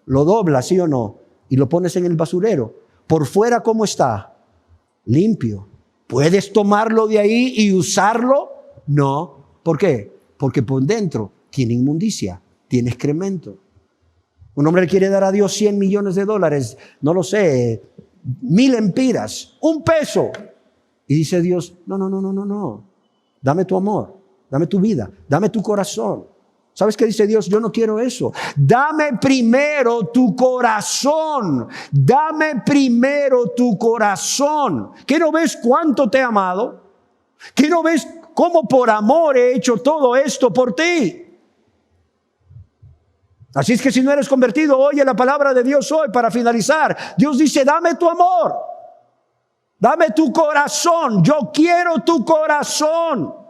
Lo doblas, ¿sí o no? Y lo pones en el basurero. Por fuera, ¿cómo está? Limpio. ¿Puedes tomarlo de ahí y usarlo? No. ¿Por qué? Porque por dentro tiene inmundicia, tiene excremento. Un hombre le quiere dar a Dios $100 millones, no lo sé, 1000 empiras, $1. Y dice Dios, no. Dame tu amor, dame tu vida, dame tu corazón. ¿Sabes qué dice Dios? Yo no quiero eso. Dame primero tu corazón. Dame primero tu corazón. ¿Qué no ves cuánto te he amado? ¿Qué no ves cómo por amor he hecho todo esto por ti. Así es que si no eres convertido, oye la palabra de Dios hoy para finalizar. Dios dice, dame tu amor, dame tu corazón, yo quiero tu corazón.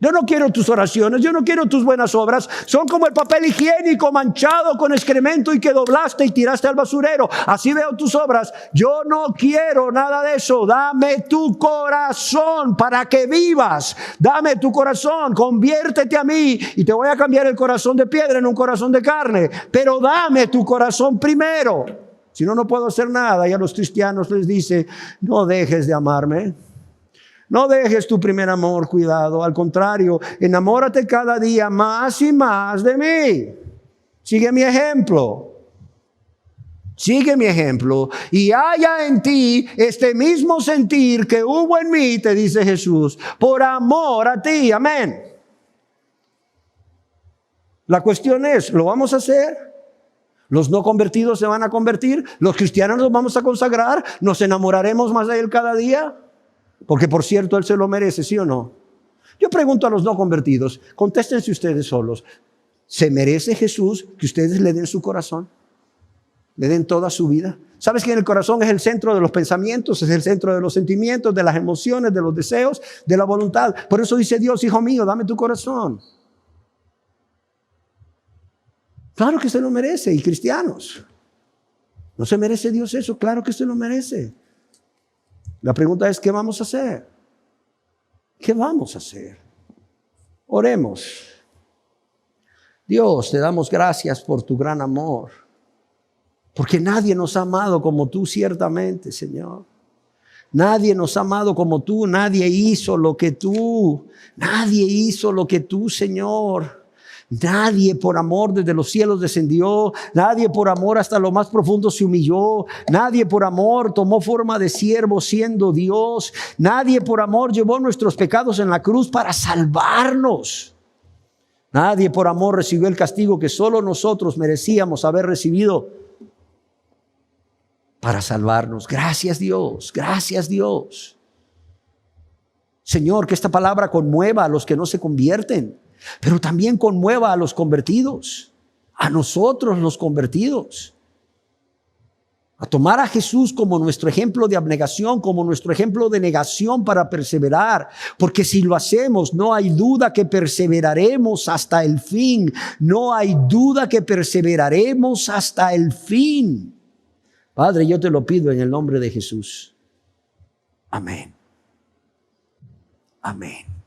Yo no quiero tus oraciones, yo no quiero tus buenas obras. Son como el papel higiénico manchado con excremento y que doblaste y tiraste al basurero. Así veo tus obras. Yo no quiero nada de eso. Dame tu corazón para que vivas. Dame tu corazón, conviértete a mí y te voy a cambiar el corazón de piedra en un corazón de carne. Pero dame tu corazón primero. Si no, no puedo hacer nada. Y a los cristianos les dice, no dejes de amarme. No dejes tu primer amor, cuidado. Al contrario, enamórate cada día más y más de mí. Sigue mi ejemplo. Sigue mi ejemplo. Y haya en ti este mismo sentir que hubo en mí, te dice Jesús, por amor a ti. Amén. La cuestión es, ¿lo vamos a hacer? Los no convertidos se van a convertir. Los cristianos nos vamos a consagrar. Nos enamoraremos más de Él cada día. Porque por cierto, Él se lo merece, ¿sí o no? Yo pregunto a los no convertidos, contéstense ustedes solos. ¿Se merece Jesús que ustedes le den su corazón? ¿Le den toda su vida? ¿Sabes que el corazón es el centro de los pensamientos? Es el centro de los sentimientos, de las emociones, de los deseos, de la voluntad. Por eso dice Dios, hijo mío, dame tu corazón. Claro que se lo merece. Y cristianos, ¿no se merece Dios eso? Claro que se lo merece. La pregunta es, ¿qué vamos a hacer? ¿Qué vamos a hacer? Oremos. Dios, te damos gracias por tu gran amor, porque nadie nos ha amado como tú, ciertamente, Señor. Nadie nos ha amado como tú, nadie hizo lo que tú, Señor. Nadie por amor desde los cielos descendió, nadie por amor hasta lo más profundo se humilló, nadie por amor tomó forma de siervo siendo Dios, nadie por amor llevó nuestros pecados en la cruz para salvarnos. Nadie por amor recibió el castigo que solo nosotros merecíamos haber recibido para salvarnos. Gracias Dios, gracias Dios. Señor, que esta palabra conmueva a los que no se convierten, pero también conmueva a los convertidos, a nosotros los convertidos, a tomar a Jesús como nuestro ejemplo de abnegación, como nuestro ejemplo de negación para perseverar, porque si lo hacemos, no hay duda que perseveraremos hasta el fin, no hay duda que perseveraremos hasta el fin. Padre, yo te lo pido en el nombre de Jesús. Amén. Amén.